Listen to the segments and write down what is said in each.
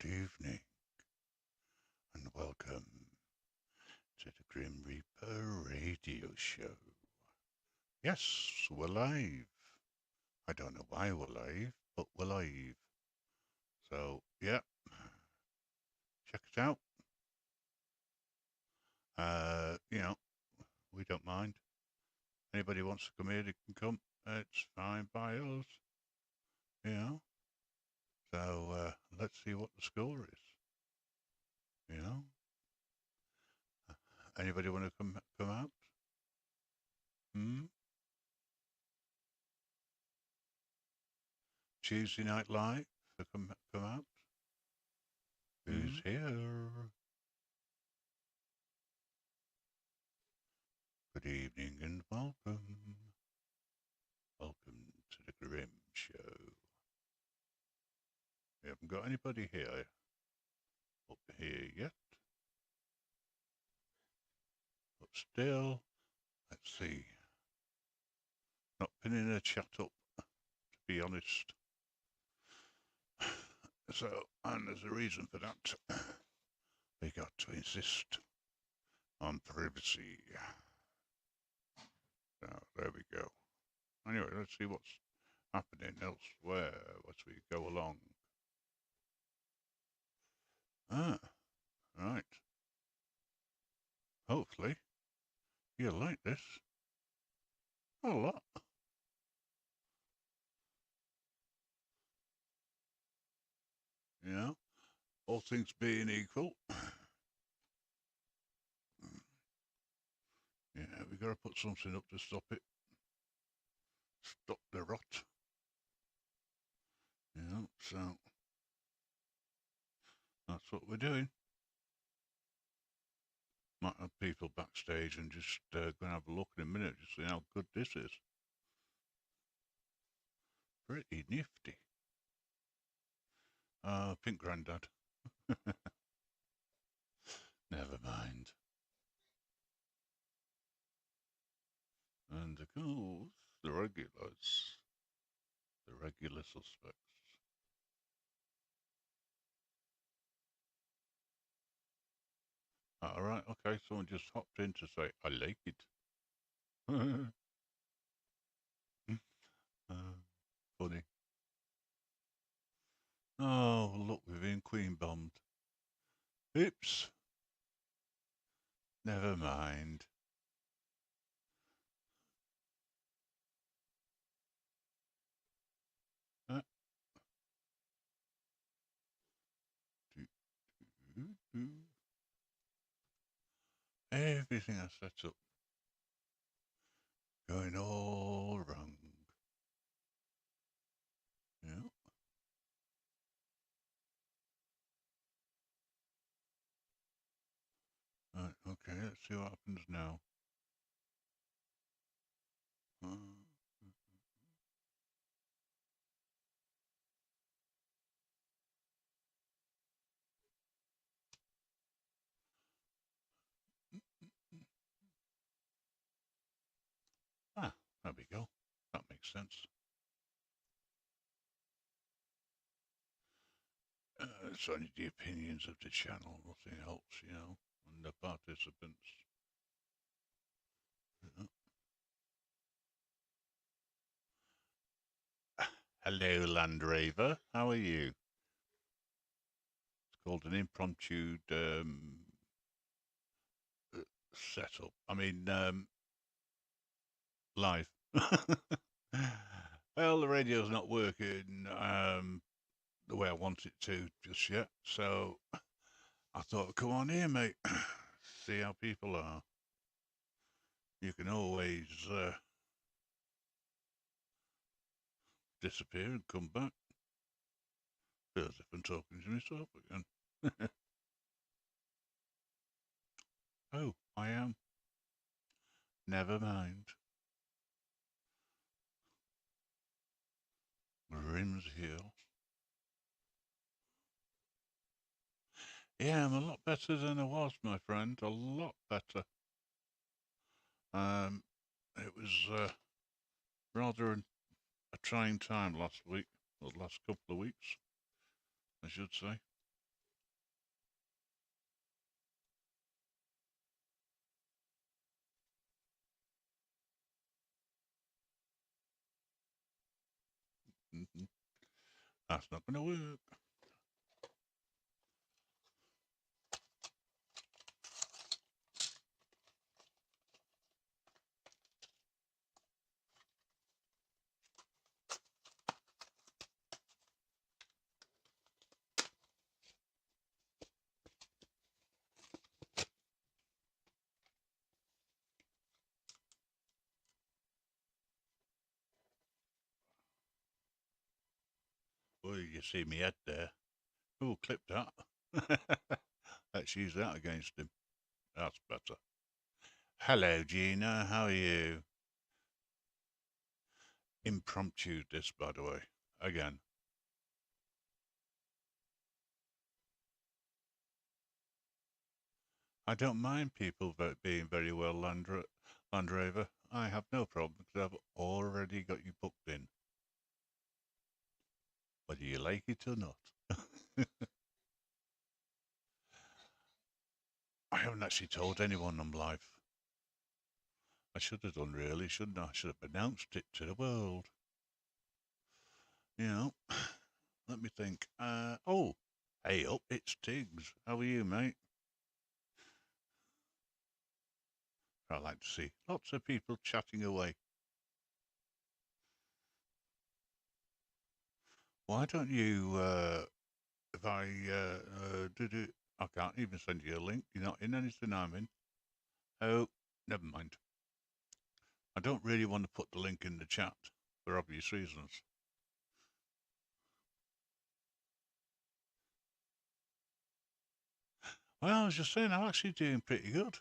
Good evening, and welcome to the Grim Reaper radio show. Yes, we're live. I don't know why we're live, but we're live. So, yeah, check it out. We don't mind. Anybody wants to come here, they can come. It's fine by us, you know. So, let's see what the score is, you know. Anybody want to come out? Tuesday Night Live, come out. Who's here? Good evening and welcome. Welcome to the Grim Show. We haven't got anybody here up here yet. But still, let's see. Not pinning a chat up, to be honest. So, and there's a reason for that. We got to insist on privacy. So, there we go. Anyway, let's see what's happening elsewhere as we go along. Right. Hopefully, you'll like this a lot. You know, all things being equal. Yeah, we got to put something up to stop it. Stop the rot. You know, so that's what we're doing. Might have people backstage and just go and have a look in a minute, just see how good this is. Pretty nifty. Pink Grandad. Never mind. And of course, the regulars. The regular suspects. All right, okay, someone just hopped in to say, I like it. Funny. Oh, look, we've been queen bombed. Oops. Never mind. Everything I set up going all wrong. Yeah. Right, okay, let's see what happens now. There we go. That makes sense. It's only the opinions of the channel, nothing else, you know, and the participants. Hello, Landraver. How are you? It's called an impromptu setup. I mean, live. Well, the radio's not working the way I want it to just yet. So I thought, come on here, mate. See how people are. You can always disappear and come back. Feels as if I'm talking to myself again. Oh, I am. Never mind. Grim's here. Yeah, I'm a lot better than I was, my friend. A lot better. It was rather a trying time last week, or the last couple of weeks, I should say. That's not going to work. Well, you see me head there. Oh, clip that. Let's use that against him. That's better. Hello, Gina. How are you? Impromptu this, by the way. Again. I don't mind people being very well Land Rover. I have no problem because I've already got you booked in, whether you like it or not. I haven't actually told anyone I'm live. I should have done, really, shouldn't I? I should have announced it to the world. You know, let me think. Oh, hey up, it's Tiggs. How are you, mate? I like to see lots of people chatting away. Why don't you, if I did it, I can't even send you a link. You're not in anything I'm in. Oh, never mind. I don't really want to put the link in the chat for obvious reasons. Well, I was just saying, I'm actually doing pretty good,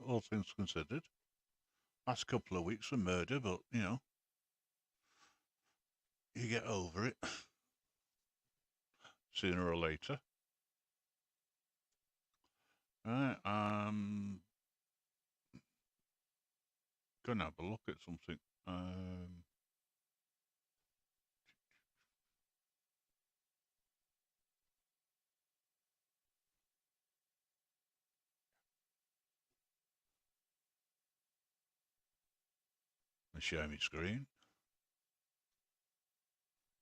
all things considered. Last couple of weeks of murder, but, you know, you get over it sooner or later. Right, gonna have a look at something. And share my screen,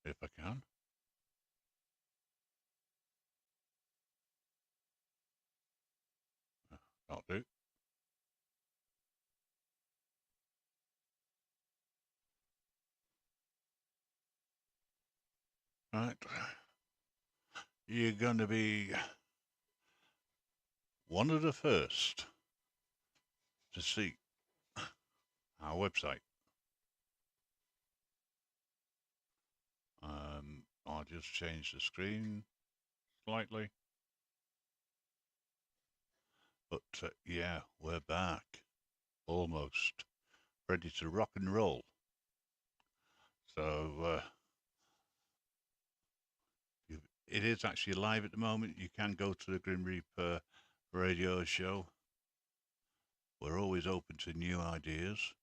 if I can. That'll do. Right. You're going to be one of the first to see our website. I'll just change the screen slightly. But yeah, we're back. Almost ready to rock and roll. So it is actually live at the moment. You can go to the Grim Reaper radio show. We're always open to new ideas.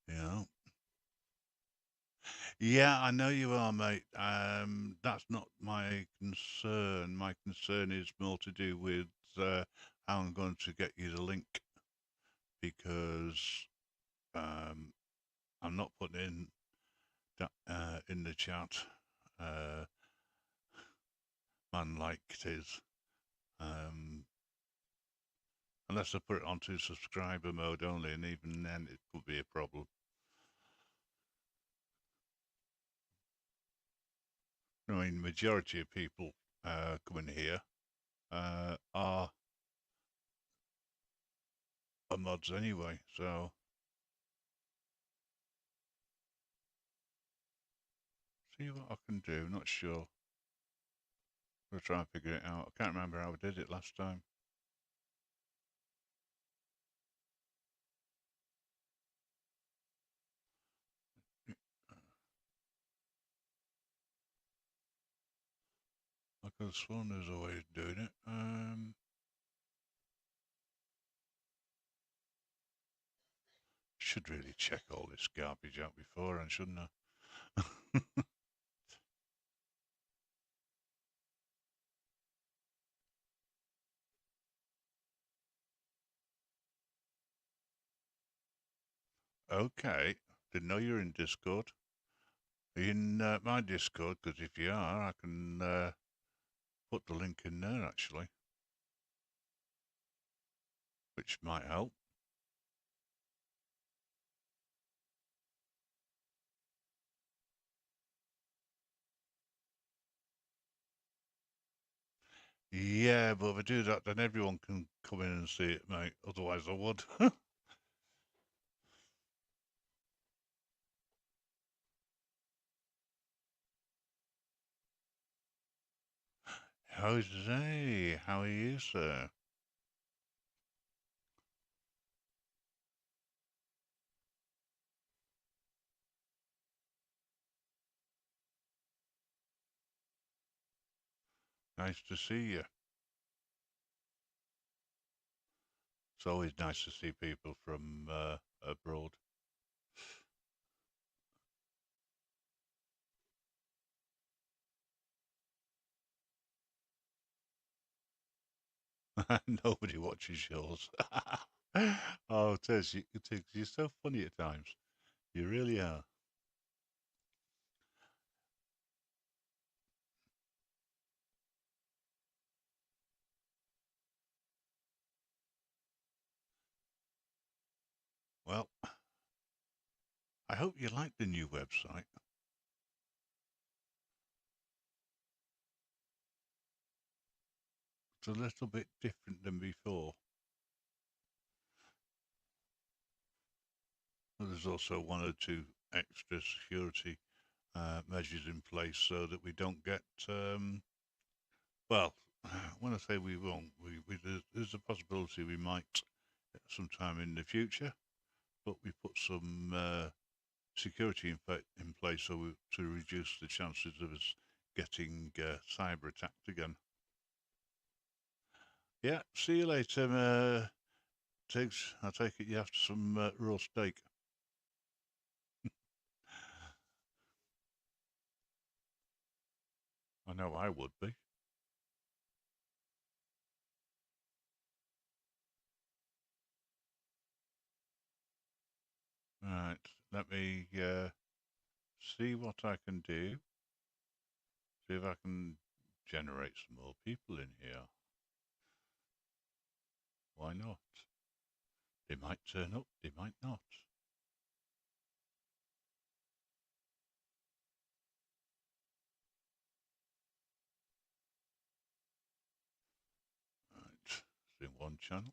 You know. Yeah, I know you are, mate. That's not my concern. My concern is more to do with how I'm going to get you the link because I'm not putting in that in the chat. Man, like it is. Unless I put it onto subscriber mode only, and even then it could be a problem. I mean, the majority of people coming here are mods anyway, so see what I can do. Not sure. We'll try and figure it out. I can't remember how I did it last time. I could have sworn there's a way of doing it. Should really check all this garbage out before, and shouldn't I? Okay. Didn't know you were in Discord. in my Discord, because if you are, I can put the link in there actually, which might help. Yeah, but if I do that, then everyone can come in and see it, mate. Otherwise, I would. Jose, how are you, sir? Nice to see you. It's always nice to see people from abroad. Nobody watches yours. Oh, Tess, you're so funny at times. You really are. Well, I hope you like the new website. It's a little bit different than before. There's also one or two extra security measures in place so that we don't get, well, when I say we won't, there's a possibility we might sometime in the future, but we put some security in place to reduce the chances of us getting cyber attacked again. Yeah, see you later, Tiggs. I take it you have some raw steak. I know I would be. Right, let me see what I can do. See if I can generate some more people in here. Why not? They might turn up, they might not. Right, it's in one channel.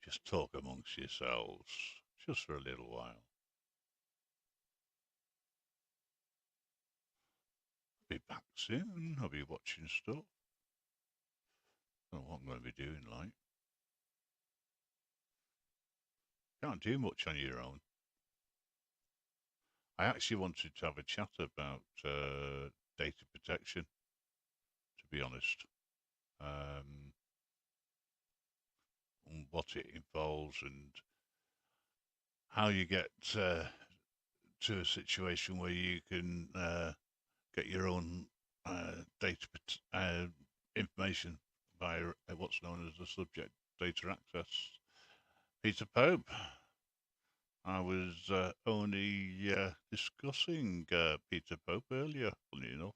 Just talk amongst yourselves, just for a little while. Be back soon. I'll be watching stuff. Don't know what I'm going to be doing, like. Can't do much on your own. I actually wanted to have a chat about data protection, to be honest. Um, what it involves and how you get to a situation where you can get your own data information by what's known as the subject data access. Peter Pope, I was only discussing Peter Pope earlier, funny enough.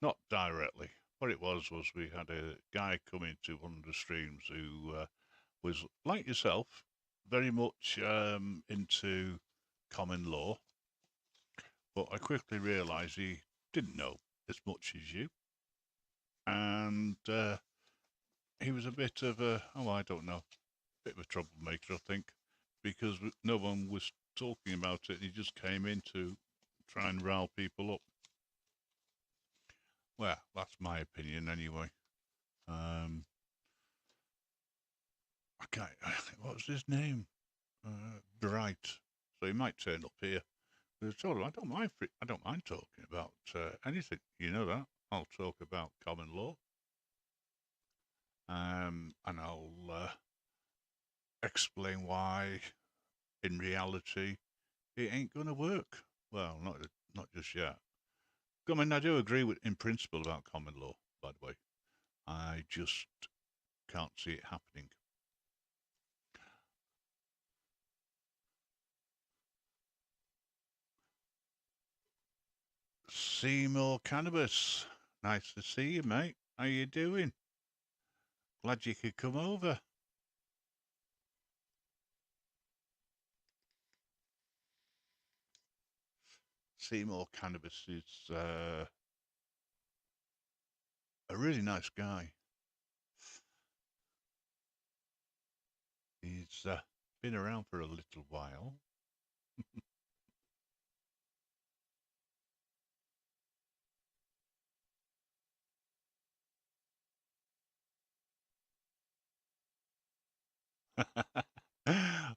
Not directly. What it was we had a guy come into one of the streams who was, like yourself, very much into common law, but I quickly realised he didn't know as much as you, and he was a bit of a, oh, I don't know, bit of a troublemaker, I think, because no one was talking about it. He just came in to try and rile people up. Well, that's my opinion anyway. I can't, what was his name? Bright. So he might turn up here. But it's all right. I don't mind talking about anything. You know that. I'll talk about common law. And I'll explain why, in reality, it ain't going to work. Well, not just yet. I mean, I do agree with in principle about common law, by the way. I just can't see it happening. Seymour Cannabis. Nice to see you, mate. How you doing? Glad you could come over. Seymour Cannabis is a really nice guy. He's been around for a little while.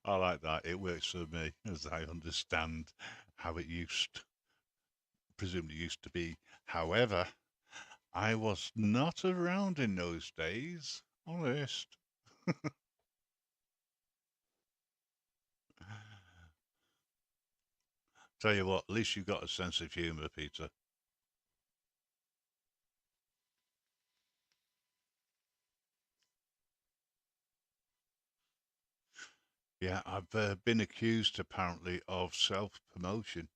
I like that. It works for me, as I understand how it presumably used to be. However, I was not around in those days. Honest. Tell you what, at least you've got a sense of humour, Peter. Yeah, I've been accused apparently of self promotion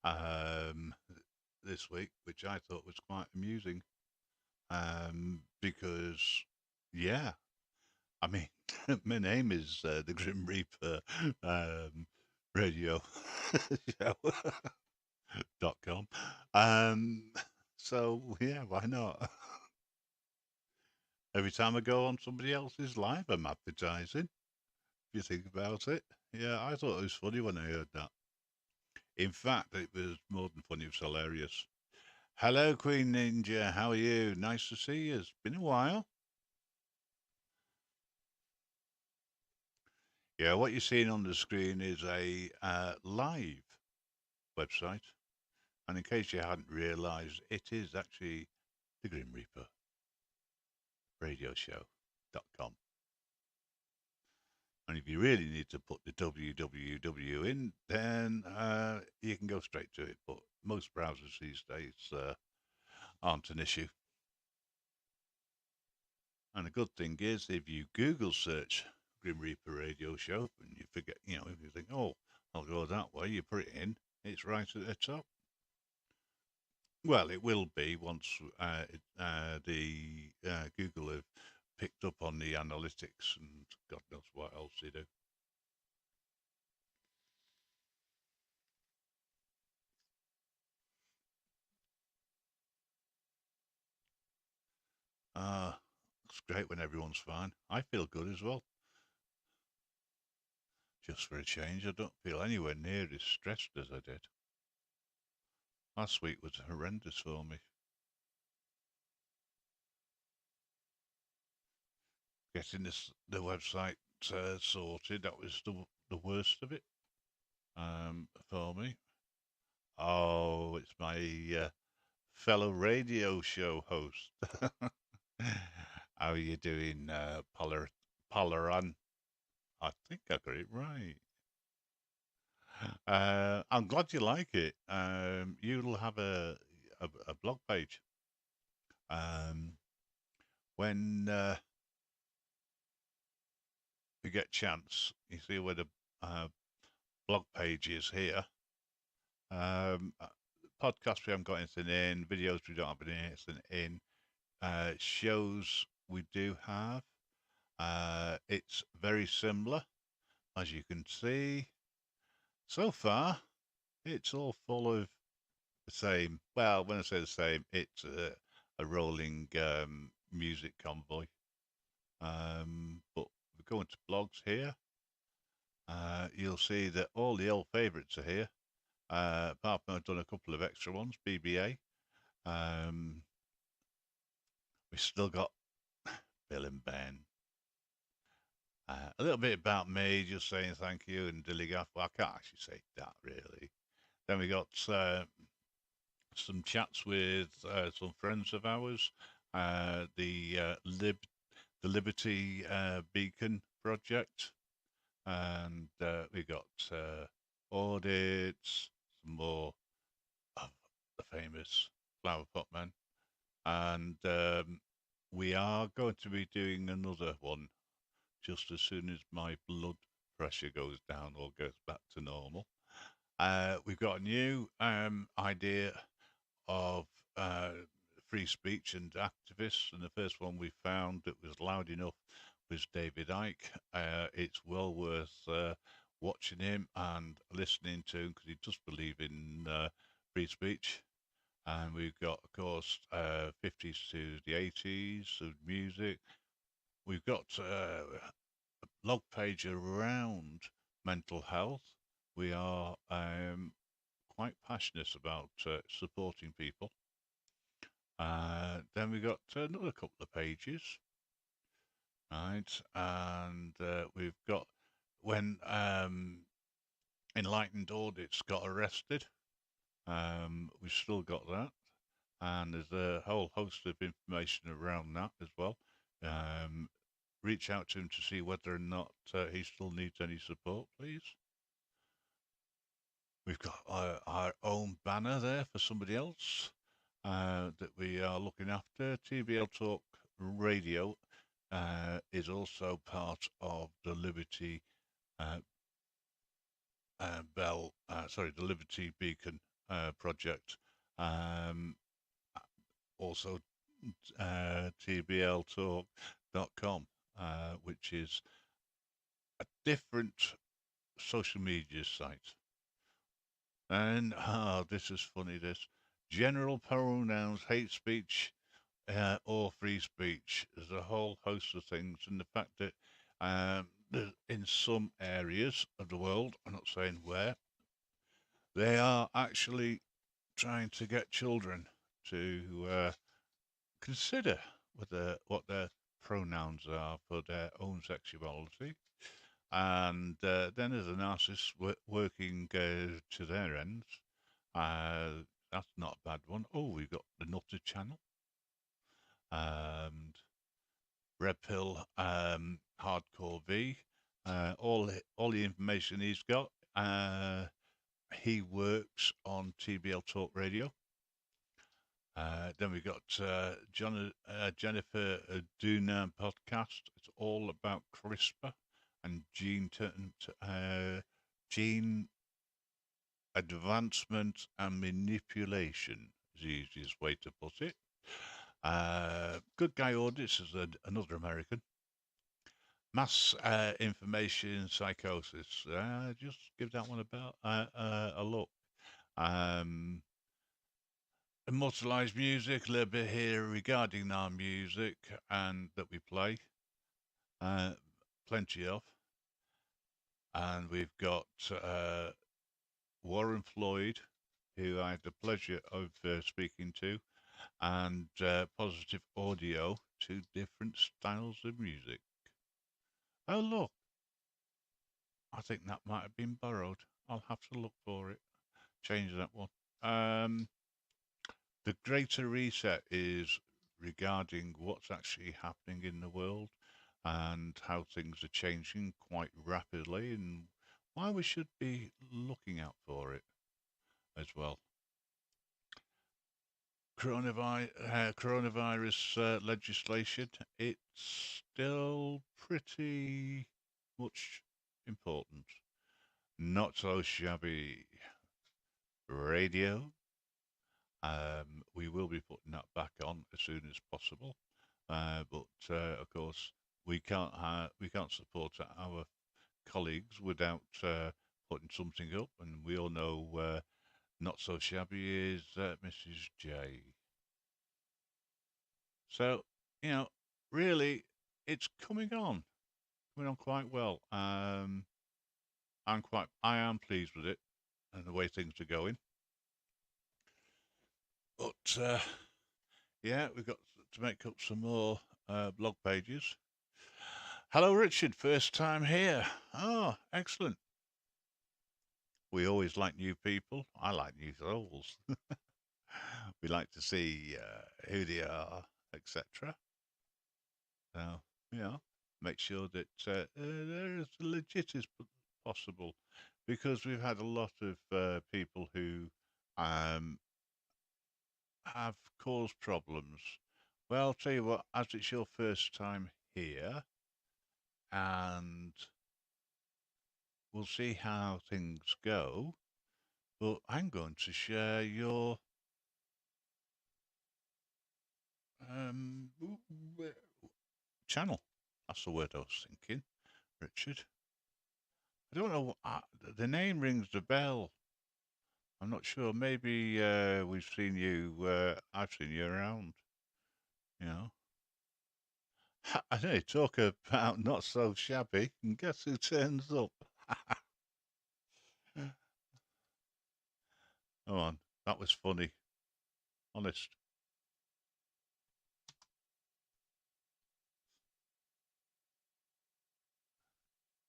um, this week, which I thought was quite amusing. Because, yeah, I mean, my name is the Grim Reaper radio show.com. So, yeah, why not? Every time I go on somebody else's live, I'm advertising. If you think about it. Yeah, I thought it was funny when I heard that. In fact, it was more than funny, it was hilarious. Hello, Queen Ninja. How are you? Nice to see you. It's been a while. Yeah, what you're seeing on the screen is a live website. And in case you hadn't realised, it is actually the Grim Reaper radio show.com. And if you really need to put the www in, then you can go straight to it. But most browsers these days aren't an issue. And the good thing is, if you Google search Grim Reaper radio show and you forget, if you think, oh, I'll go that way, you put it in, it's right at the top. Well, it will be once the Google have picked up on the analytics and God knows what else they do. It's great when everyone's fine. I feel good as well. Just for a change, I don't feel anywhere near as stressed as I did. Last week was horrendous for me. Getting the website sorted, that was the worst of it for me. Oh, it's my fellow radio show host. How are you doing, Polaran? I think I got it right. I'm glad you like it. You'll have a blog page. Um, when you get a chance, you see where the blog page is here. Um, uh, Podcasts we haven't got anything in, videos we don't have anything in, shows we do have. It's very similar, as you can see. So far, it's all full of the same. Well, when I say the same, it's a rolling music convoy. But we go into blogs here. You'll see that all the old favourites are here. Apart from I've done a couple of extra ones, BBA. We've still got Bill and Ben. A little bit about me, just saying thank you and Dilligaff. Well, I can't actually say that really. Then we got some chats with some friends of ours, the Liberty Beacon project, and we got audits, some more of the famous flower pot men, and we are going to be doing another one just as soon as my blood pressure goes down or goes back to normal. We've got a new idea of uh, free speech and activists, and the first one we found that was loud enough was David Icke. It's well worth watching him and listening to him because he does believe in free speech. And we've got, of course, 50s to the 80s of music. We've got a blog page around mental health. We are quite passionate about supporting people. Then we got another couple of pages, right? And we've got when Enlightened Audits got arrested. We've still got that, and there's a whole host of information around that as well. Reach out to him to see whether or not he still needs any support, please. We've got our own banner there for somebody else that we are looking after. TBL Talk Radio is also part of the Liberty the Liberty Beacon project. Also, tbltalk.com, which is a different social media site. And this is funny. This general pronouns, hate speech, or free speech. There's a whole host of things, and the fact that in some areas of the world, I'm not saying where, they are actually trying to get children to consider what their pronouns are for their own sexuality. And then there's a narcissist working to their ends. That's not a bad one. Oh, we've got the Nutter channel. And Red Pill, Hardcore V. All the information he's got. He works on TBL Talk Radio. Then we got Jennifer Doonan podcast. It's all about CRISPR and gene advancement and manipulation is the easiest way to put it. Good Guy Audits is another American. Mass information psychosis. Just give that one a look. Immortalized music, a little bit here regarding our music and that we play. Plenty of. And we've got Warren Floyd, who I had the pleasure of speaking to, and Positive Audio, two different styles of music. Oh, look. I think that might have been borrowed. I'll have to look for it. Change that one. The Greater Reset is regarding what's actually happening in the world and how things are changing quite rapidly and why we should be looking out for it as well. Coronavirus legislation, it's still pretty much important. Not so shabby radio. We will be putting that back on as soon as possible, but of course we can't support our colleagues without putting something up, and we all know Not So Shabby is Mrs. J. So really, it's coming on quite well. I am pleased with it and the way things are going. But yeah, we've got to make up some more blog pages. Hello, Richard. First time here. Oh, excellent. We always like new people. I like new souls. We like to see who they are, etc. So, make sure that they're as legit as possible, because we've had a lot of people who have caused problems. Well, I'll tell you what, as it's your first time here, and we'll see how things go, but I'm going to share your um, channel. That's the word I was thinking, Richard. I don't know. The name rings a bell. I'm not sure. Maybe we've seen you. I've seen you around. You know. I know. Talk about not so shabby. And guess who turns up? Come on. That was funny. Honest.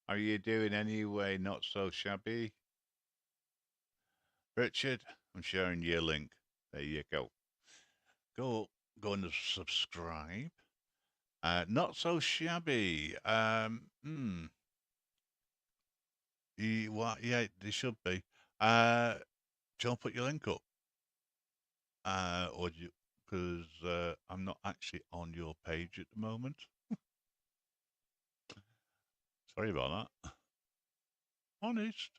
How are you doing anyway? Not so shabby. Richard, I'm sharing your link. There you go. Go, go and subscribe. Not so shabby. Yeah, they should be. Don't put your link up. Or you, because I'm not actually on your page at the moment. Sorry about that. Honest.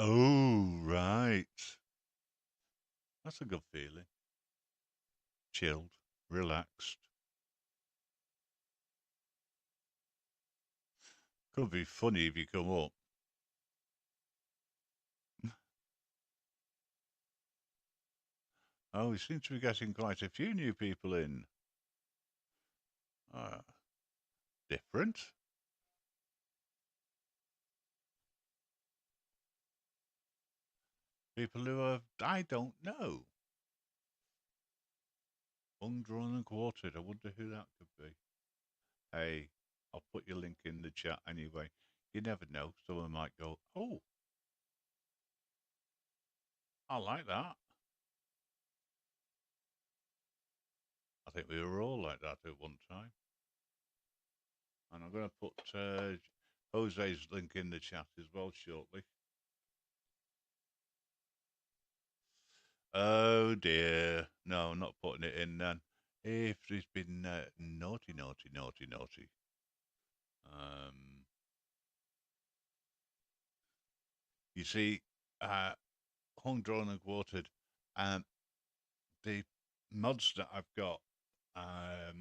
Oh, right. That's a good feeling. Chilled, relaxed. Could be funny if you come up. Oh, we seem to be getting quite a few new people in. Uh, Different. People who are, I don't know. Undrawn and quartered. I wonder who that could be. Hey, I'll put your link in the chat anyway. You never know. Someone might go, oh, I like that. I think we were all like that at one time. And I'm going to put Jose's link in the chat as well shortly. Oh dear. No, I'm not putting it in then. If there's been naughty, naughty, naughty, naughty. You see, hung, drawn, and quartered. Um, the mods that I've got are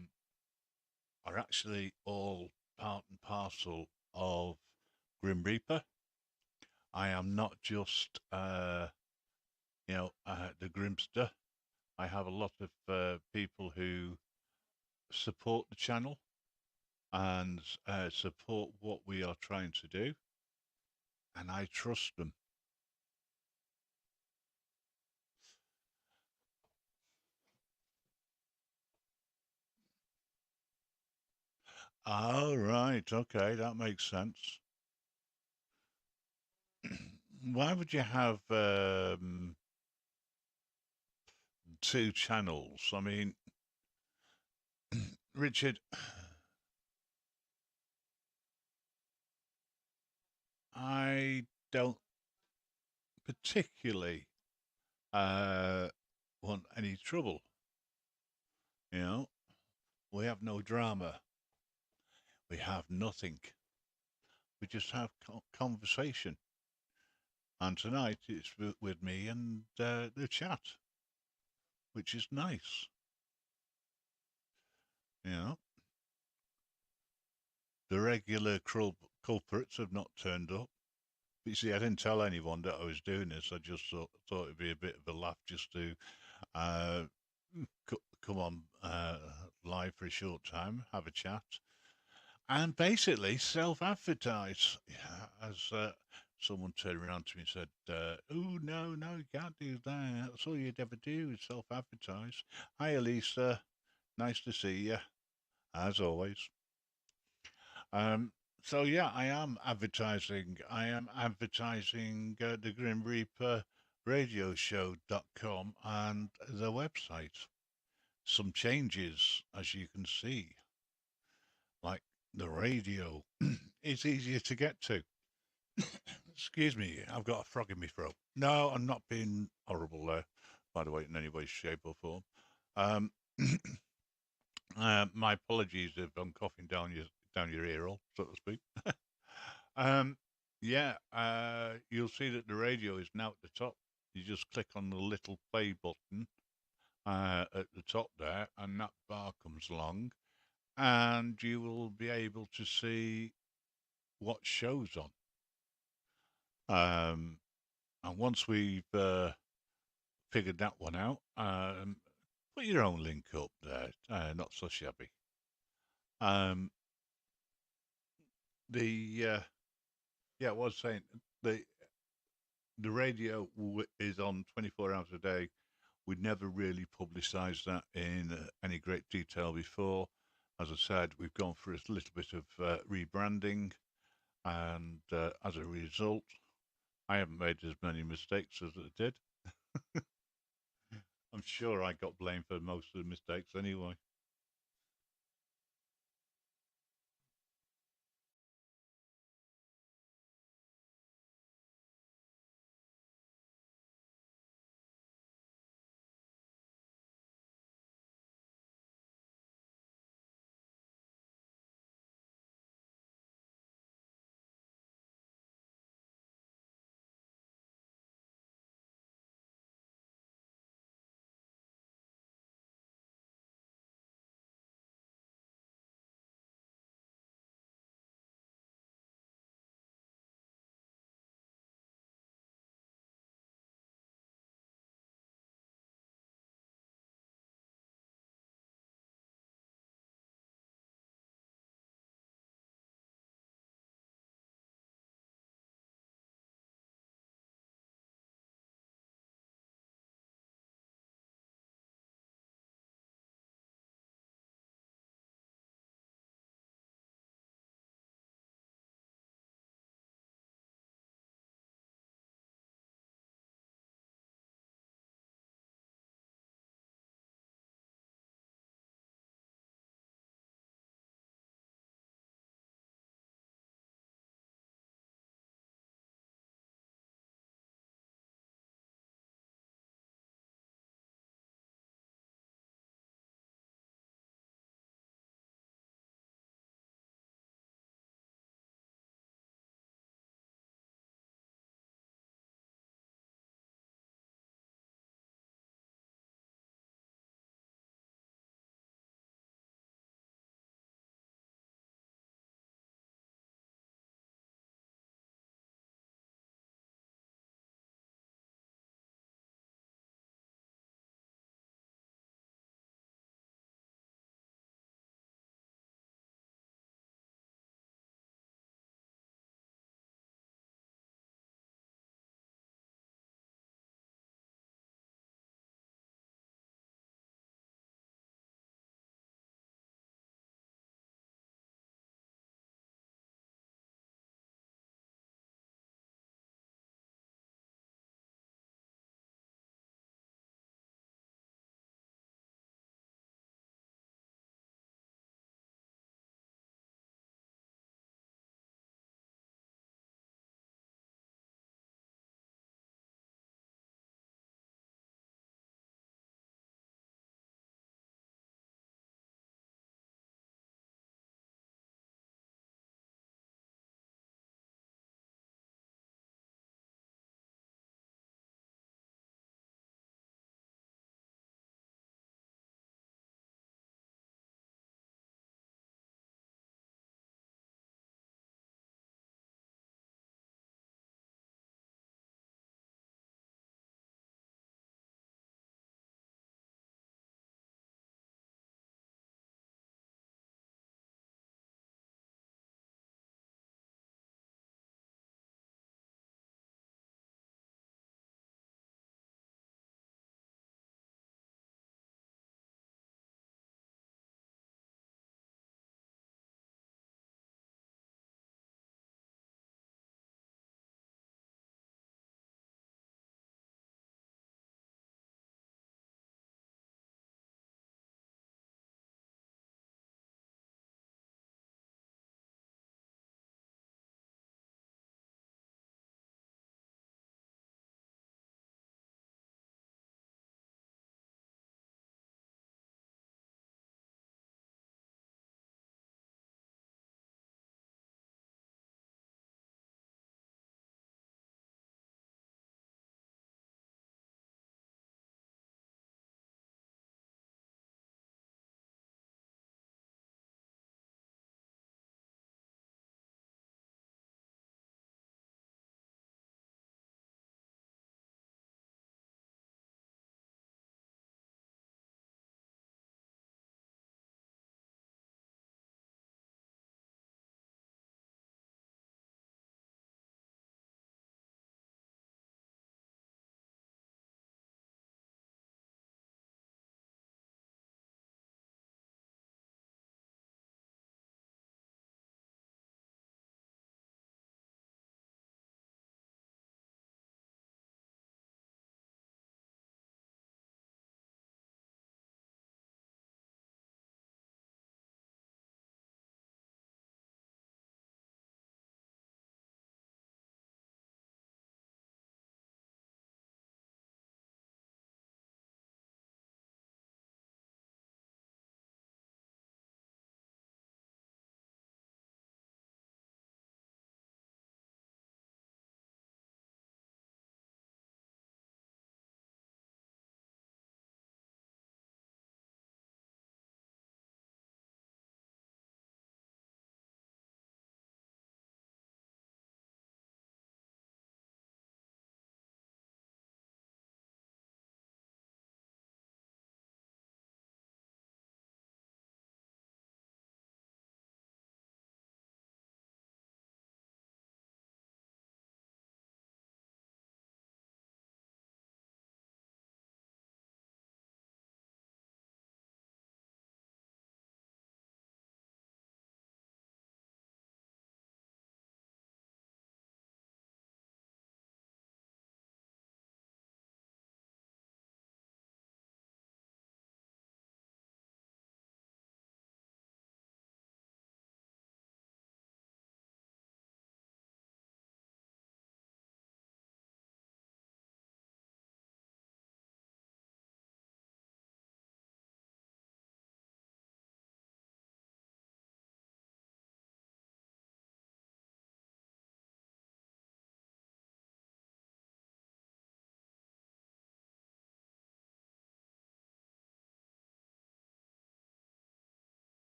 actually all part and parcel of Grim Reaper. I am not just, the Grimster. I have a lot of people who support the channel and support what we are trying to do, and I trust them. Oh, right. Okay, that makes sense. Why would you have two channels? I mean, Richard, I don't particularly want any trouble. You know, we have no drama. We have nothing. We just have conversation. And tonight it's with me and the chat, which is nice. You know, the regular culprits have not turned up. But you see, I didn't tell anyone that I was doing this. I just thought it'd be a bit of a laugh just to uh, come on live for a short time, have a chat, and basically self-advertise. Yeah, as someone turned around to me and said, "Oh no, no, you can't do that. That's all you'd ever do is self-advertise." Hi, Elisa. Nice to see you, as always. Um, so yeah, I am advertising. I am advertising the Grim Reaper radio show.com and the website. Some changes, as you can see, like the radio is easier to get to. Excuse me, I've got a frog in my throat. No, I'm not being horrible there, by the way, in any way, shape, or form. Um, my apologies if I'm coughing down your ear hole, so to speak. Um, yeah, you'll see that the radio is now at the top. You just click on the little play button at the top there, and that bar comes along, and you will be able to see what show's on. And once we've figured that one out, put your own link up there. Not so shabby. Um, the Yeah, I was saying the the radio is on 24 hours a day. We'd never really publicised that in any great detail before. As I said, we've gone through a little bit of rebranding, and as a result, I haven't made as many mistakes as I did. I'm sure I got blamed for most of the mistakes anyway.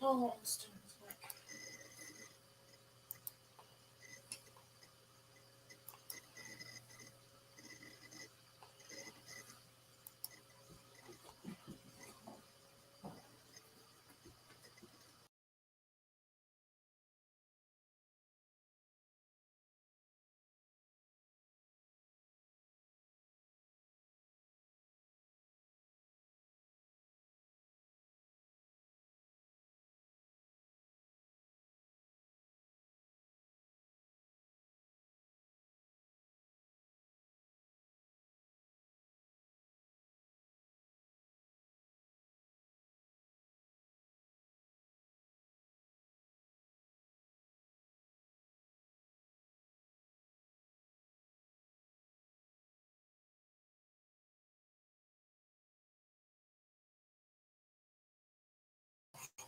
Oh,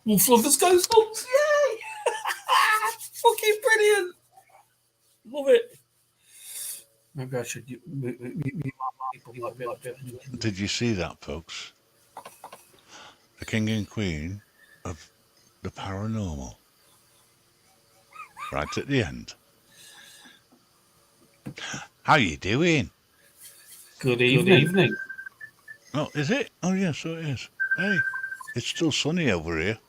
Wolf Lovers Ghost Dogs, yay! Fucking brilliant! Love it. Maybe I should. Did you see that, folks? The king and queen of the paranormal. Right at the end. How you doing? Good evening. Oh, is it? Oh, yeah, so it is. Hey, it's still sunny over here.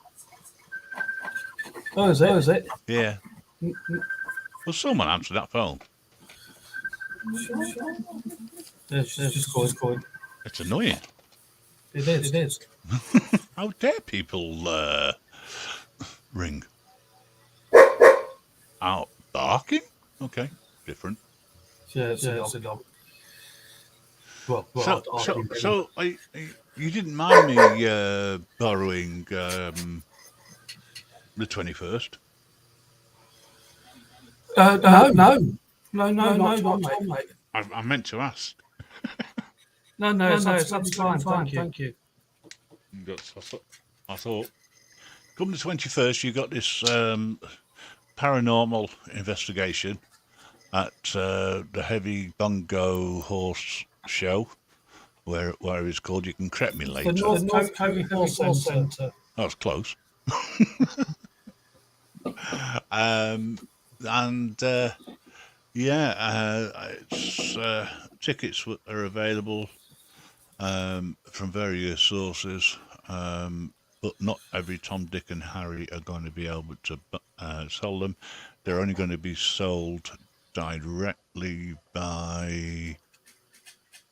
Oh, is it? Yeah. Well, someone answered that phone. It's just going. It's annoying. It is. How dare people ring? Out barking? Okay, different. Yeah, it's a dog. Well, So you didn't mind me borrowing the 21st? No, not Tom, mate. I meant to ask. No, it's fine. Thank you. I thought, come the 21st, you got this paranormal investigation at the Heavy Bongo Horse Show, where it's called. You can correct me later. The North County Horse Centre. That was close. Tickets are available from various sources, but not every Tom, Dick, and Harry are going to be able to sell them. They're only going to be sold directly by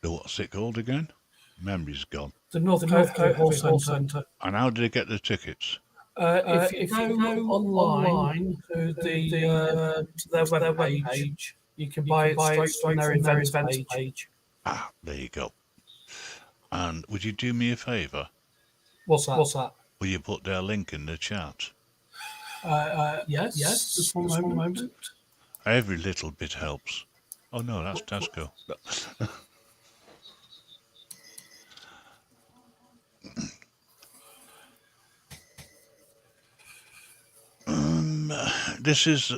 what's it called again? Memory's gone. The North County Horse Centre. And how do they get the tickets? If you go online to their web page, you can buy it straight from their events page. Ah, there you go. And would you do me a favour? What's that? Will you put their link in the chat? Yes. Just one moment. Every little bit helps. Oh no, that's Tesco. This is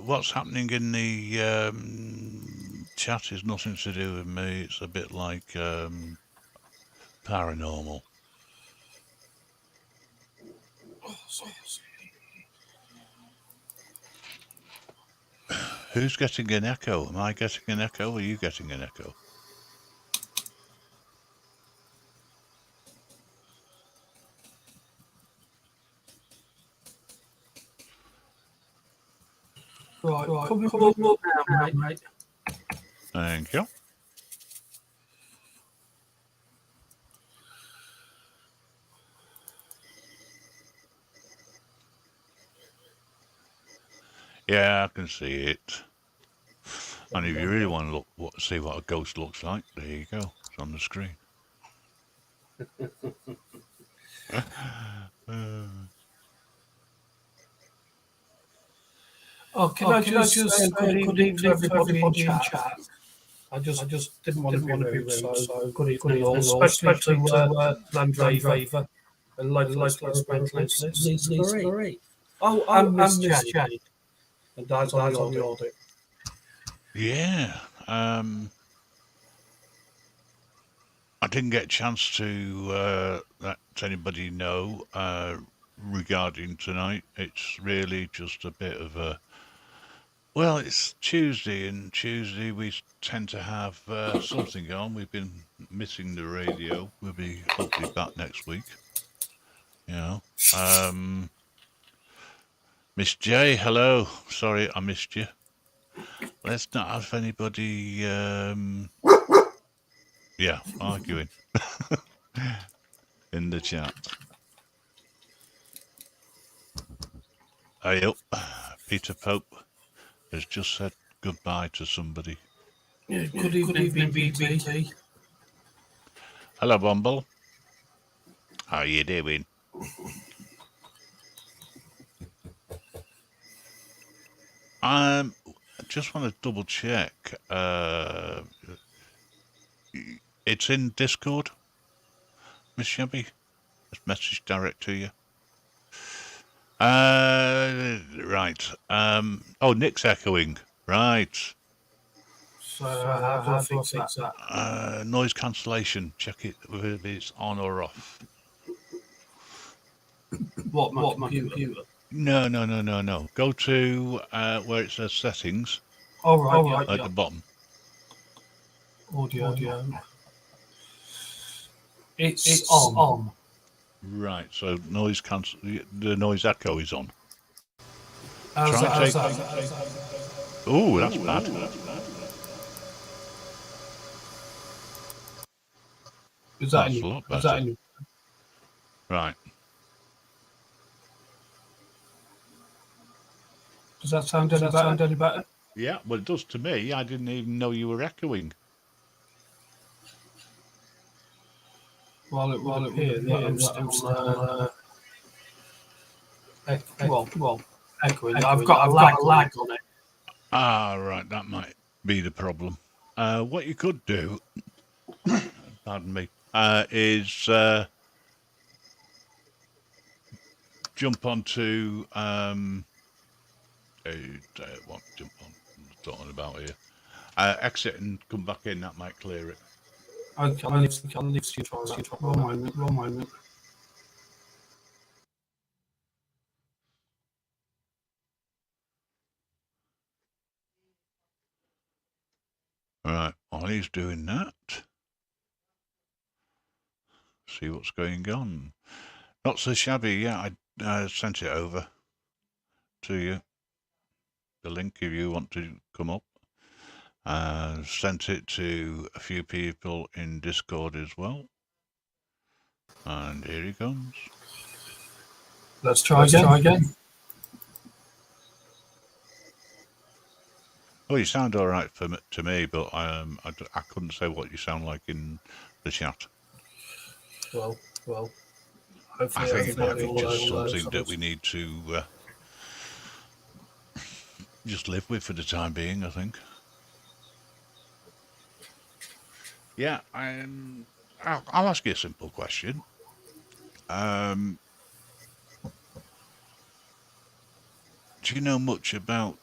what's happening in the chat is nothing to do with me. It's a bit like paranormal. Who's getting an echo? Am I getting an echo or are you getting an echo? Right. Come on now, mate. Thank you. Yeah, I can see it. And if you really want to see what a ghost looks like, there you go. It's on the screen. Can I just say good evening to everybody in chat? I just didn't want to be rude, so good evening all, especially to Land Rover and local specialist Lisa Marie. And Miss Jade. And dies on the audit. Yeah. I didn't get a chance to let anybody know. regarding tonight. It's really just a bit of a. Well, it's Tuesday, and Tuesday we tend to have something on. We've been missing the radio. We'll be hopefully back next week. You know. Miss J, hello. Sorry I missed you. Let's not have anybody, arguing in the chat. Hey up, Peter Pope has just said goodbye to somebody. Yeah, good evening, BT. Hello, Bumble. How you doing? I just want to double check. It's in Discord, Miss Shabby. Just message direct to you. Right. Nick's echoing. Right. So how do I fix that? Noise cancellation. Check it whether it's on or off. What, my computer? No. Go to where it says settings. Right. At the bottom. Audio. It's on. Right. So noise cancel. The noise echo is on. How's that? Oh, that's bad. That's a lot better. Right. Does that sound any better? Yeah, well, it does to me. I didn't even know you were echoing. Well, it appeared that I'm still echoing. I've got a lag on it. Right. That might be the problem. What you could do, pardon me, is jump onto jump on. I'm talking about here. Exit and come back in. That might clear it. Okay, I'll leave you try that. One moment. Right, while he's doing that, see what's going on. Not so shabby. Yeah, I sent it over to you. The link if you want to come up. Sent it to a few people in Discord as well. And here he comes. Let's try again. Oh, you sound all right to me, but I couldn't say what you sound like in the chat. Well. I think it might be just something that we need to just live with for the time being, I think. Yeah, I'll ask you a simple question. Do you know much about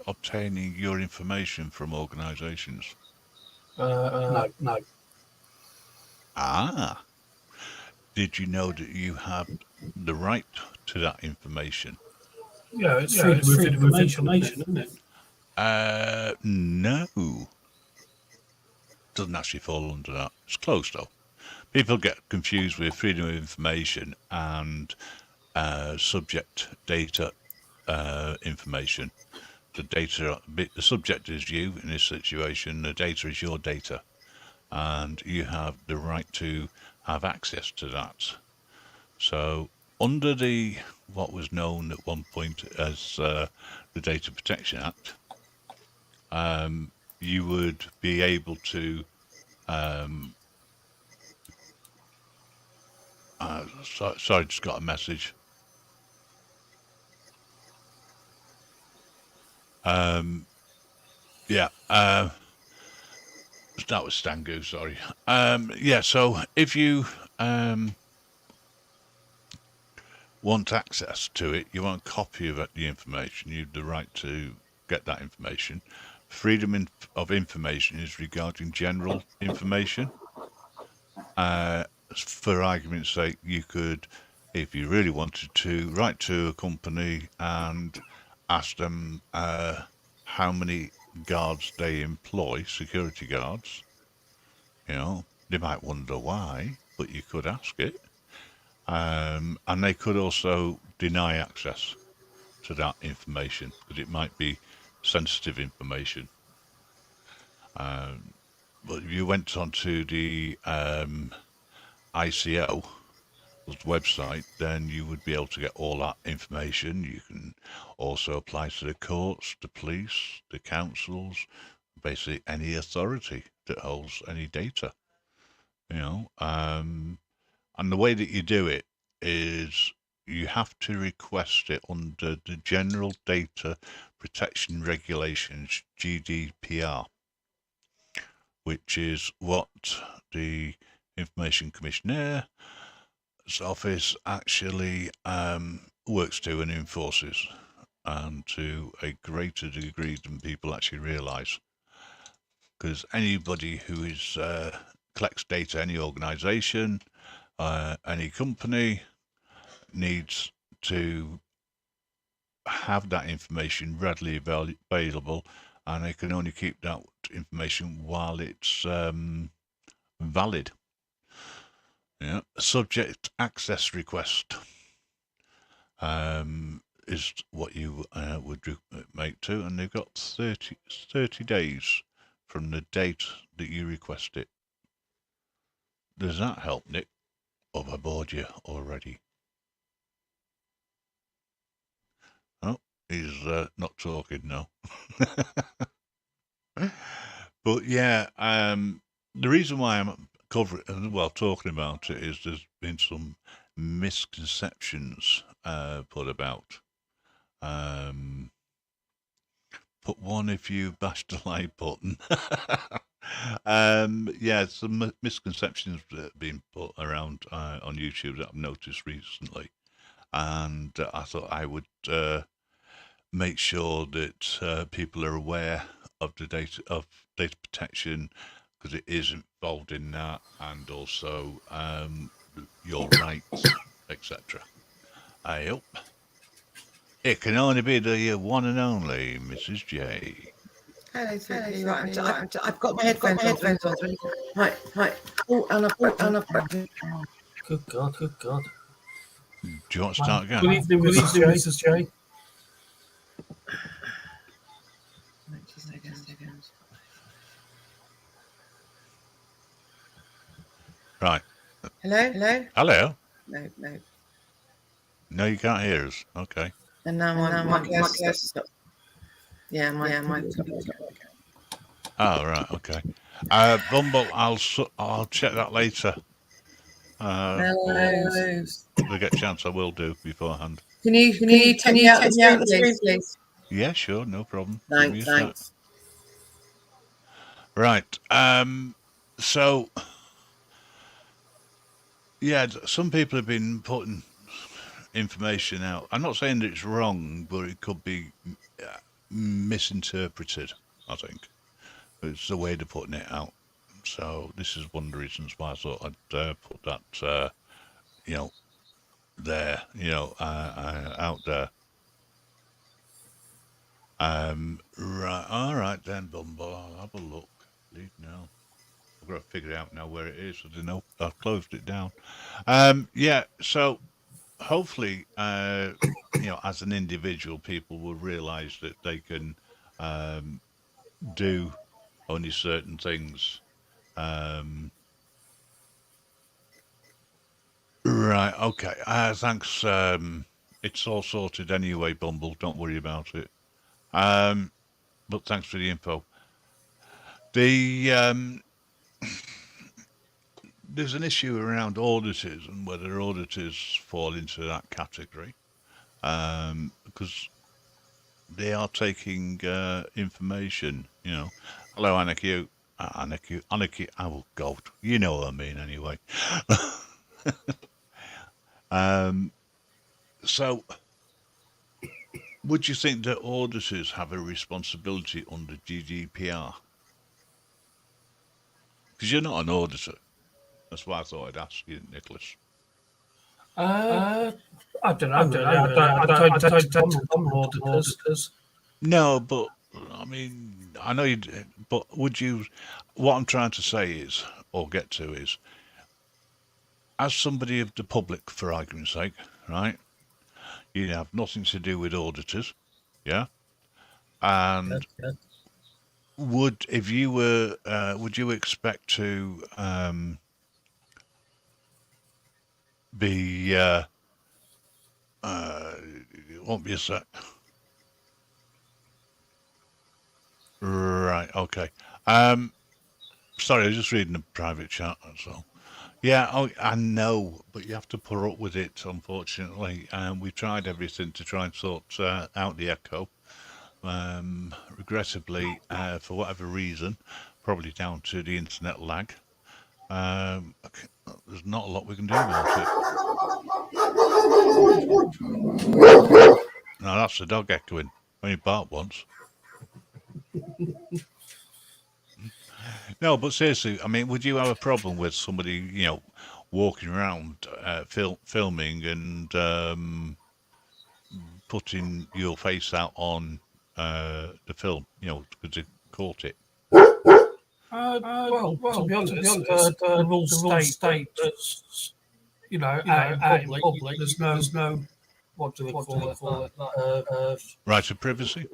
obtaining your information from organisations? No. Did you know that you have the right to that information? Yeah, it's freedom of information, isn't it? No. Doesn't actually fall under that. It's close though. People get confused with freedom of information and subject data information. The subject is you in this situation. The data is your data, and you have the right to have access to that. So, under what was known at one point as the Data Protection Act, you would be able to. Sorry, just got a message. That was stangoo, sorry. So if you want access to it, you want a copy of the information, you have the right to get that information. Freedom of information is regarding general information. For argument's sake, you could, if you really wanted to write to a company and ask them how many guards they employ, security guards, they might wonder why, but you could ask it. And they could also deny access to that information because it might be sensitive information. But if you went onto the ICO website, then you would be able to get all that information. You can also apply to the courts, the police, the councils, basically any authority that holds any data. And the way that you do it is you have to request it under the General Data Protection Regulations, GDPR, which is what the Information Commissioner's office actually works to and enforces, and to a greater degree than people actually realise. Because anybody who is collects data, any organisation, any company, needs to have that information readily available, and they can only keep that information while it's valid. Subject access request is what you would make to, and they've got 30 days from the date that you request it. Does that help, Nick? Or have I bored you already? Oh, he's not talking now. But yeah, the reason why I'm talking about it is there's been some misconceptions put about. Put one if you bashed the like button. Some misconceptions that have been put around on YouTube that I've noticed recently, and I thought I would make sure that people are aware of the data protection, because it is involved in that, and also your rights, etc. I hope it can only be the one and only Mrs. J. Hello, sweetie. Right, I've got my headphones on. Right. Oh, and I've got. Good God. Do you want to start again? Good evening, Mrs. J. Right. Hello? Hello? No. No, you can't hear us. Okay. And now my close stop. Yeah, my Oh, right. Okay. Bumble, I'll check that later. Hello. If I get a chance, I will do beforehand. Can you take me out the screen, please? Yeah, sure, no problem. Thanks. Right. So, yeah, some people have been putting information out. I'm not saying that it's wrong, but it could be misinterpreted, I think. It's the way they're putting it out. So this is one of the reasons why I thought I'd put that, there, out there. Right, all right then, Bumble. I'll have a look. Leave now. I've got to figure out now where it is. I don't know. I've closed it down. So hopefully, as an individual, people will realise that they can do only certain things. Right, okay. Thanks. It's all sorted anyway, Bumble. Don't worry about it. But thanks for the info. There's an issue around auditors and whether auditors fall into that category, because they are taking information. Hello, Anarchy. Anarchy. Oh God, you know what I mean anyway. So, would you think that auditors have a responsibility under GDPR? Because you're not an auditor. That's why I thought I'd ask you, Nicholas. I don't know. Really. I don't tend to comment on auditors. No, but I mean, I know you. But would you? What I'm trying to say is, or get to is, as somebody of the public, for argument's sake, right? You have nothing to do with auditors, yeah. And would if you were, would you expect to be? It won't be a sec. Right. Okay. Sorry, I was just reading a private chat. That's all. Yeah, I know, but you have to put up with it, unfortunately. We've tried everything to try and sort out the echo. Regrettably, for whatever reason, probably down to the internet lag, there's not a lot we can do about it. No, that's the dog echoing. Only barked once. No, but seriously, I mean, would you have a problem with somebody, walking around filming and putting your face out on the film, because they caught it? Well, to be honest, the rules state that out in public, there's no what do we call it? Right of privacy.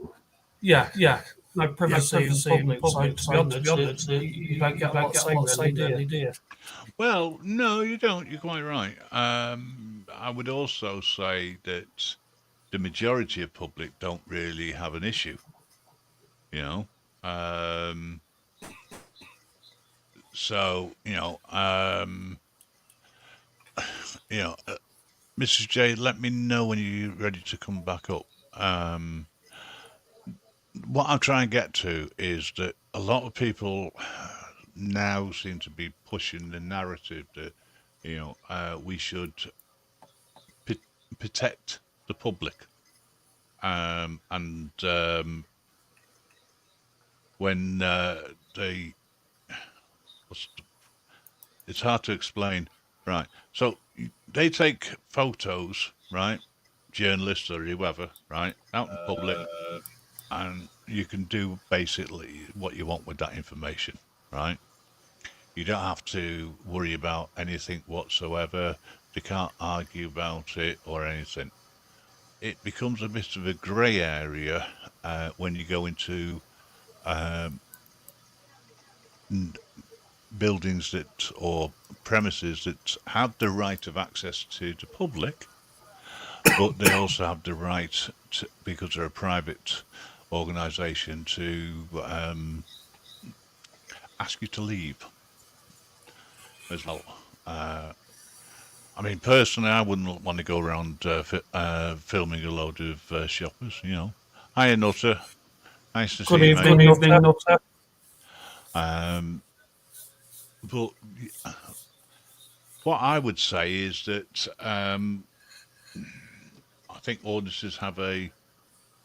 Yeah. No privacy in public. So to be honest, you don't get a lot of say, really, do you? Well, no, you don't. You're quite right. I would also say that the majority of public don't really have an issue. So Mrs. J, let me know when you're ready to come back up. What I'm trying to get to is that a lot of people now seem to be pushing the narrative that we should protect the public, and when they, it's hard to explain, right? So they take photos, right? Journalists or whoever, right, out in public, and you can do basically what you want with that information, right? You don't have to worry about anything whatsoever. They can't argue about it or anything. It becomes a bit of a grey area when you go into buildings or premises that have the right of access to the public, but they also have the right to, because they're a private organisation, to ask you to leave as well. I mean, personally, I wouldn't want to go around filming a load of shoppers. Hiya, Nutter. Nice to see you, mate. Good evening, Nutter. But what I would say is that I think auditors have a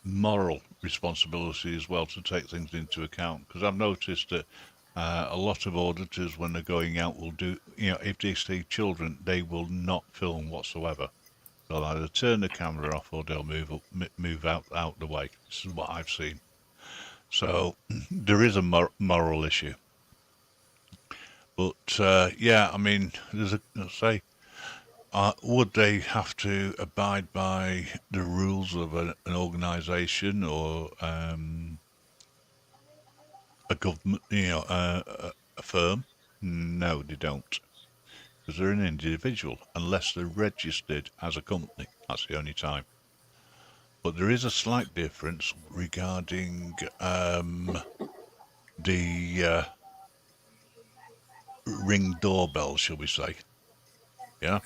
moral responsibility as well to take things into account, because I've noticed that a lot of auditors, when they're going out, will do, if they see children, they will not film whatsoever. They'll either turn the camera off or they'll move out the way. This is what I've seen. So there is a moral issue. But yeah, I mean, would they have to abide by the rules of an organisation or a government, a firm? No, they don't, because they're an individual, unless they're registered as a company. That's the only time. But there is a slight difference regarding the Ring doorbell, shall we say? Yeah.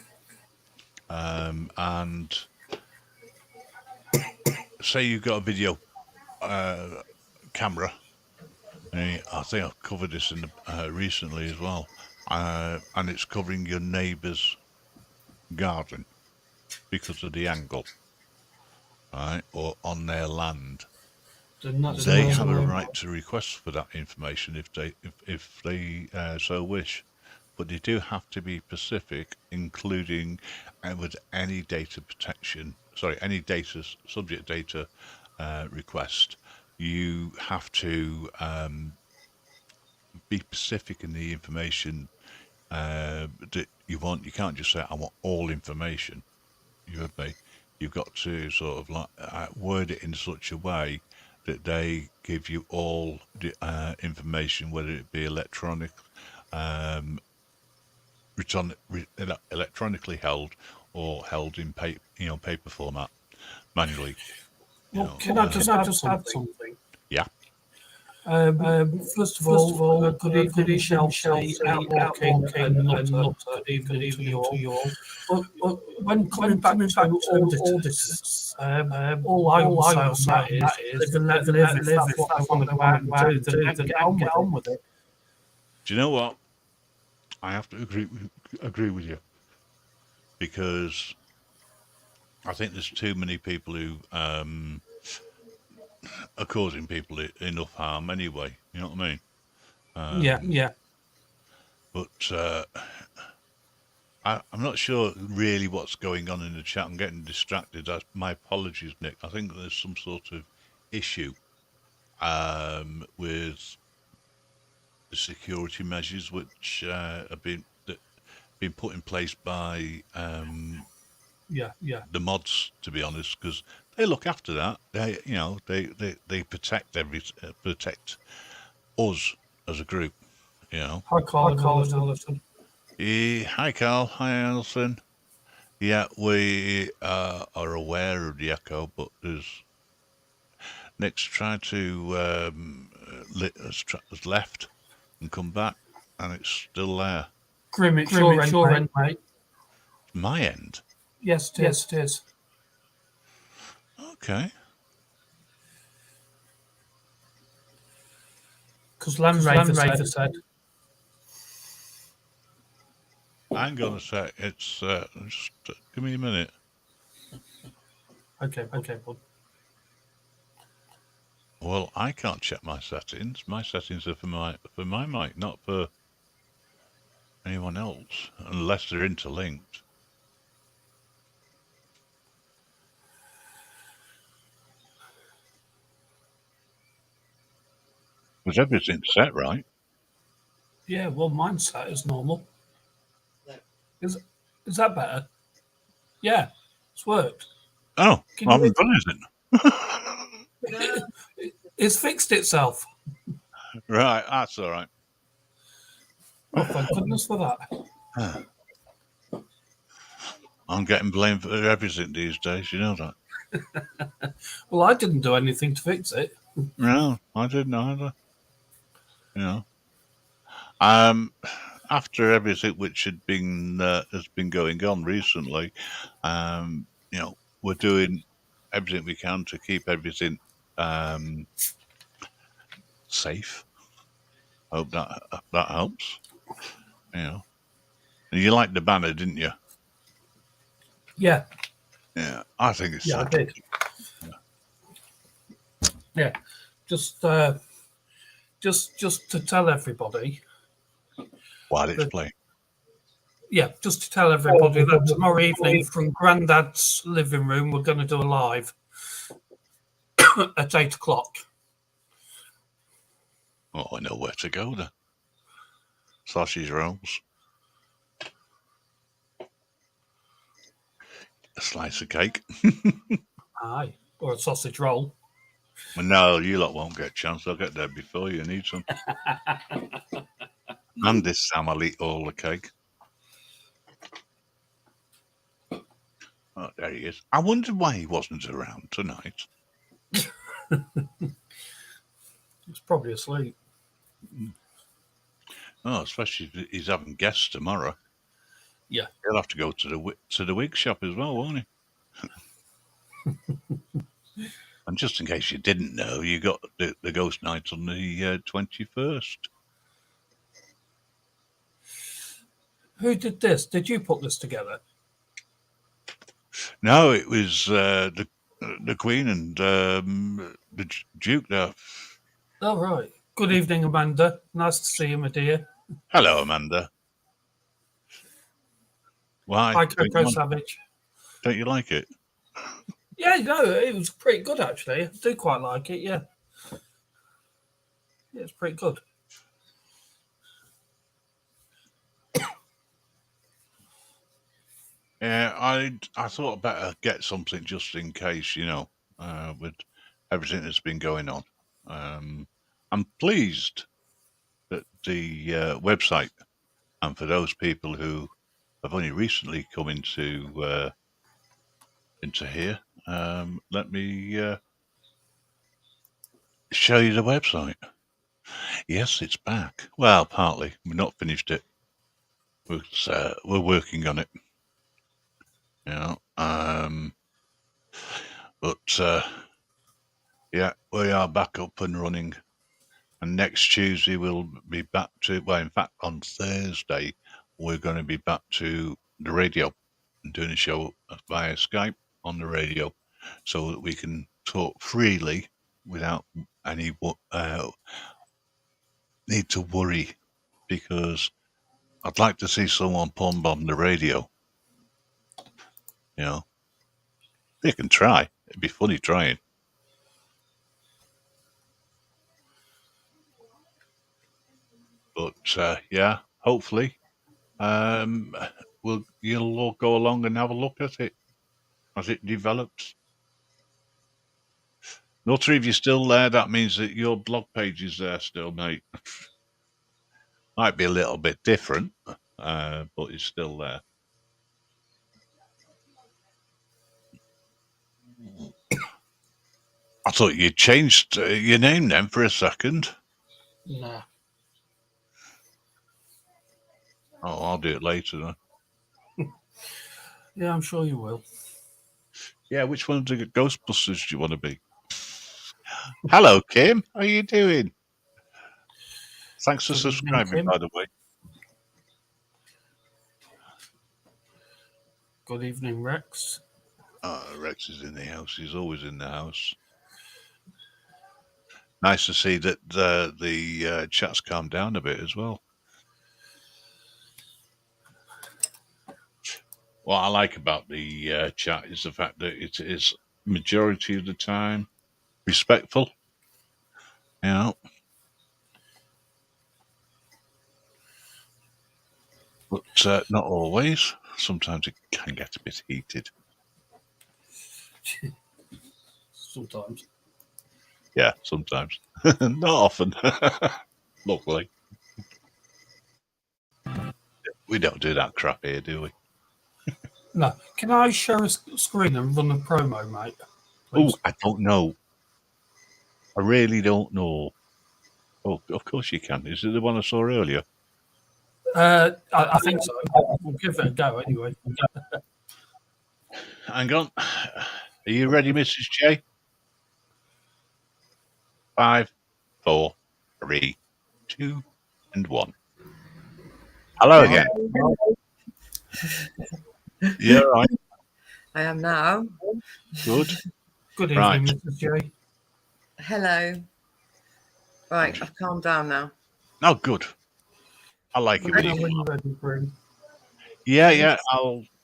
And say you've got a video camera, and I think I've covered this in recently as well, and it's covering your neighbour's garden because of the angle, right, or on their land. They have a right to request for that information if they so wish. but they do have to be specific, including with any data protection. Sorry, any data subject data request. You have to be specific in the information that you want. You can't just say, "I want all information." You would be. You've got to sort of like word it in such a way that they give you all the information, whether it be electronic, electronically held, or held in paper format, manually. Well, can I just add something? Yeah. First of all, good evening, Chelsea, Outwalking, and Nutter. Good evening to you all. But when coming back to auditors, all I will say on that is live and live. If that's what they want to go out and do, then get on with it. Do you know what? I have to agree with you, because I think there's too many people who are causing people enough harm anyway. You know what I mean? Yeah. But I'm not sure really what's going on in the chat. I'm getting distracted. My apologies, Nick. I think there's some sort of issue with the security measures which have been put in place by the mods, to be honest, because they look after that. They protect protect us as a group. Hi, Carl. Alison. Hi, Carl. Hi, Alison. Yeah, we are aware of the echo, but Nick's tried to has left and come back, and it's still there. Grim, it's your end, mate. My end? Yes, it is. Okay. Because Landraver said. Hang on a sec. It's just give me a minute. Okay, bud. Well, I can't check my settings. My settings are for my mic, not for anyone else, unless they're interlinked. Was everything set right? Yeah, well, mine's set as normal. Is that better? Yeah, it's worked. Oh, I haven't done anything. It's fixed itself. Right, that's all right. Oh, thank goodness for that. I'm getting blamed for everything these days, you know that. Well, I didn't do anything to fix it. No, I didn't either. After everything which has been going on recently, we're doing everything we can to keep everything safe. Hope that helps. And you liked the banner, didn't you? Yeah. Yeah, I think it's. Yeah, I did. Yeah, just to tell everybody. While it's playing. Yeah, just to tell everybody that tomorrow evening from Grandad's living room, we're going to do a live at 8 o'clock. Oh, I know where to go then. Sausage rolls. A slice of cake. Aye, or a sausage roll. No, you lot won't get a chance. I'll get there before you. Need some. And this time I'll eat all the cake. Oh, there he is. I wondered why he wasn't around tonight. He's probably asleep. Oh, especially if he's having guests tomorrow. Yeah. He'll have to go to the wig shop as well, won't he? And just in case you didn't know, you got the ghost night on the 21st. Who did this? Did you put this together? No, it was the Queen and the Duke there. Oh, right. Good evening, Amanda. Nice to see you, my dear. Hello, Amanda. Why? Hi, Coco Savage. Don't you like it? Yeah, no, it was pretty good actually. I do quite like it. Yeah, it's pretty good. Yeah, I thought I'd better get something just in case, with everything that's been going on. I'm pleased that the website, and for those people who have only recently come into here, let me show you the website. Yes, it's back. Well, partly. We've not finished it. We're working on it. But yeah, we are back up and running. And next Tuesday we'll be back to. Well, in fact, on Thursday we're going to be back to the radio and doing a show via Skype on the radio, so that we can talk freely without any need to worry, because I'd like to see someone bomb the radio. They can try. It'd be funny trying. But yeah, hopefully, you'll all go along and have a look at it as it develops. Nutter, if you're still there, that means that your blog page is there still, mate. Might be a little bit different, but it's still there. I thought you changed your name then for a second. Nah. Oh, I'll do it later then. Yeah, I'm sure you will. Yeah, which one of the Ghostbusters do you want to be? Hello, Kim. How are you doing? Thanks for subscribing, by the way. Good evening, Rex. Rex is in the house. He's always in the house. Nice to see that the chat's calmed down a bit as well. What I like about the chat is the fact that it is majority of the time respectful. But not always. Sometimes it can get a bit heated. Sometimes. Yeah, sometimes. Not often. Luckily. We don't do that crap here, do we? No. Can I share a screen and run a promo, mate? Oh, I don't know. I really don't know. Oh, of course you can. Is it the one I saw earlier? I think so. We'll give it a go anyway. Hang on. Are you ready, Mrs. J? 5, 4, 3, 2, and 1. Hello again. Yeah, right. I am now. Good. Good evening, Right. Mrs. J. Hello. Right, I've calmed down now. Oh, good. I like it when When you. you're ready, Bryn. Yeah.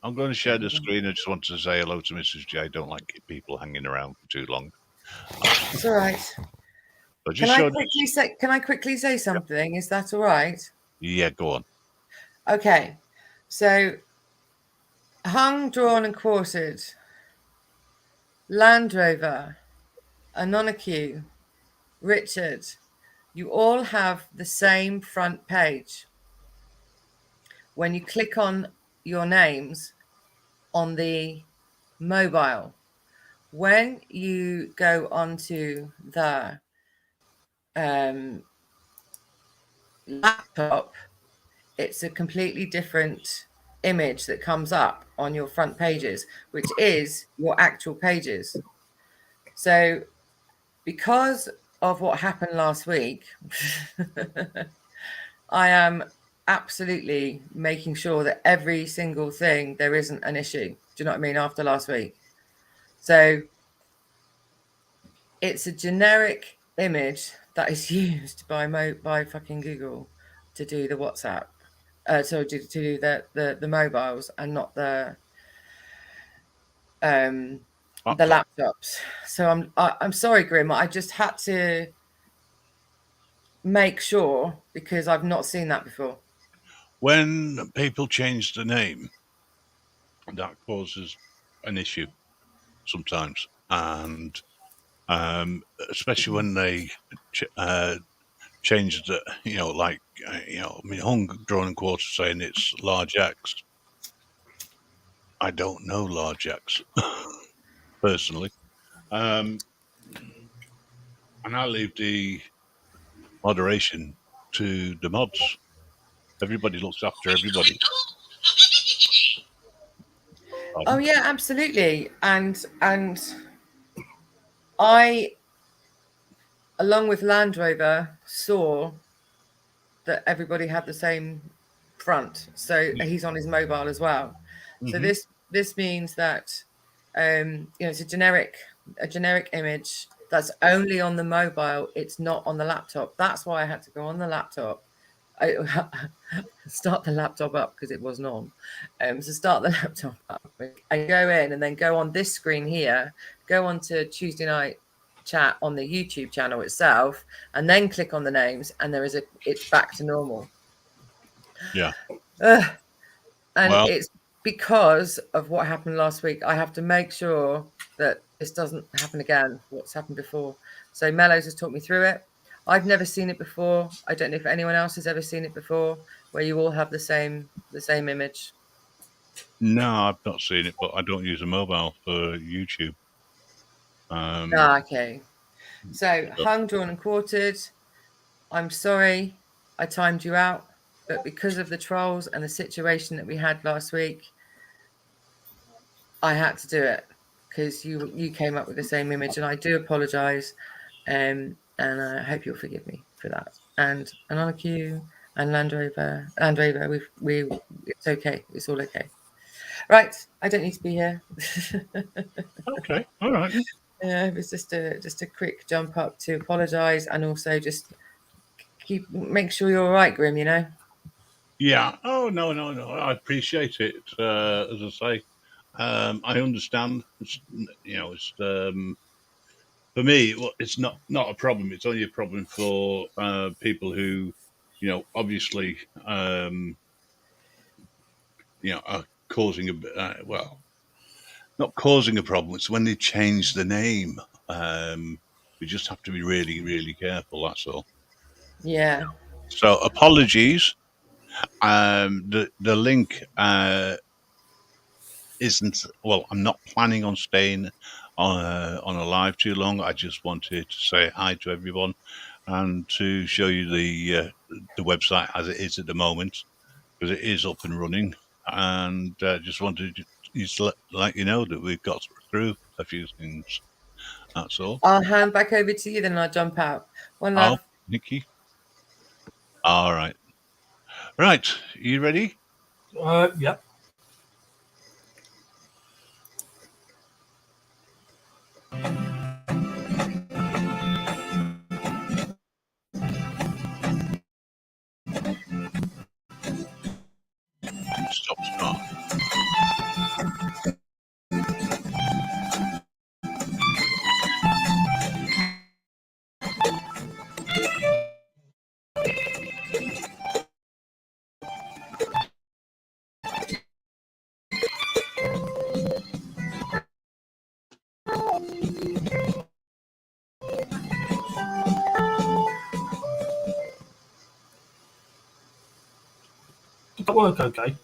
I'm going to share the screen. I just want to say hello to Mrs. J. I don't like people hanging around for too long. It's all right. But Can I quickly say something? Is that all right? Yeah, go on. Okay. So, hung, drawn, and quartered. Land Rover, Anonique, Richard, you all have the same front page. When you click on your names on the mobile, when you go onto the laptop, it's a completely different image that comes up on your front pages, which is your actual pages. So because of what happened last week, I am absolutely making sure that every single thing, there isn't an issue. Do you know what I mean? After last week. So it's a generic image that is used by fucking Google to do the WhatsApp to do the mobiles and not the laptops. So I'm sorry, Grim. I just had to make sure because I've not seen that before. When people change the name, that causes an issue sometimes, and especially when they change the, I mean, Hung Drawn and Quarter saying it's large X. I don't know large X personally, and I leave the moderation to the mods. Everybody looks after everybody. Oh yeah, absolutely. And I, along with Land Rover, saw that everybody had the same front, so he's on his mobile as well. So this means that it's a generic image that's only on the mobile. It's not on the laptop. That's why I had to go on the laptop. I start the laptop up because it wasn't on. So start the laptop up and go in, and then go on this screen here, go on to Tuesday night chat on the YouTube channel itself, and then click on the names, and it's back to normal. Yeah. It's because of what happened last week. I have to make sure that this doesn't happen again, what's happened before. So Mellows has talked me through it. I've never seen it before. I don't know if anyone else has ever seen it before, where you all have the same image. No, I've not seen it, but I don't use a mobile for YouTube. Okay. So Hung, Drawn and Quartered, I'm sorry I timed you out, but because of the trolls and the situation that we had last week, I had to do it because you came up with the same image, and I do apologise, and I hope you'll forgive me for that. And Q and Land Rover, it's okay, it's all okay. Right, I don't need to be here. Okay, all right. Yeah, it was just a quick jump up to apologise, and also just make sure you're all right, Grim. Yeah. Oh no. I appreciate it. As I say, I understand. It's for me. It's not a problem. It's only a problem for people who, obviously, are causing not causing a problem. It's when they change the name. We just have to be really, really careful. That's all. Yeah. So apologies. The link isn't. Well, I'm not planning on staying on a live too long. I just wanted to say hi to everyone and to show you the website as it is at the moment, because it is up and running. And just wanted to let you know that we've got through a few things. That's all. I'll hand back over to you, then I'll jump out. One love. Oh, Nikki. All right. Right. You ready? Yep. Stop start. Did that work okay?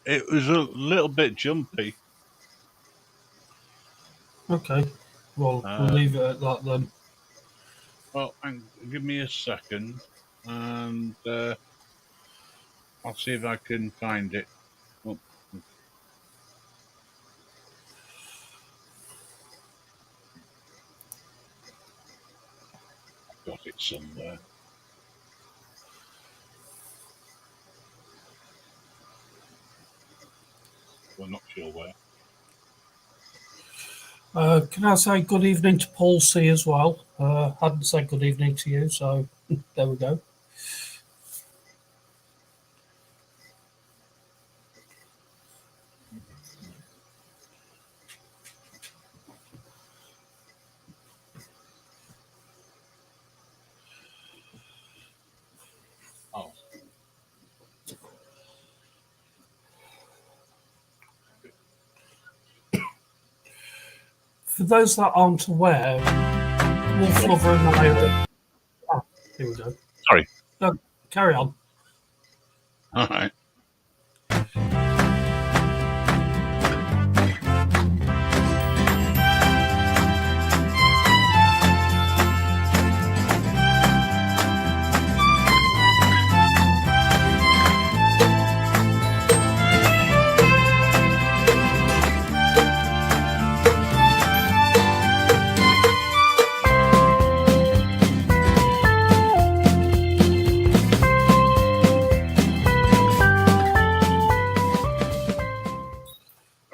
It was a little bit jumpy. Okay. Well, we'll leave it at that then. Well, give me a second, and I'll see if I can find it. Oh. I've got it somewhere. We're not sure where. Can I say good evening to Paul C as well? Hadn't said good evening to you, so there we go. For those that aren't aware, Wolf Lover and I. Ah, here we go. Sorry. No, carry on. All right.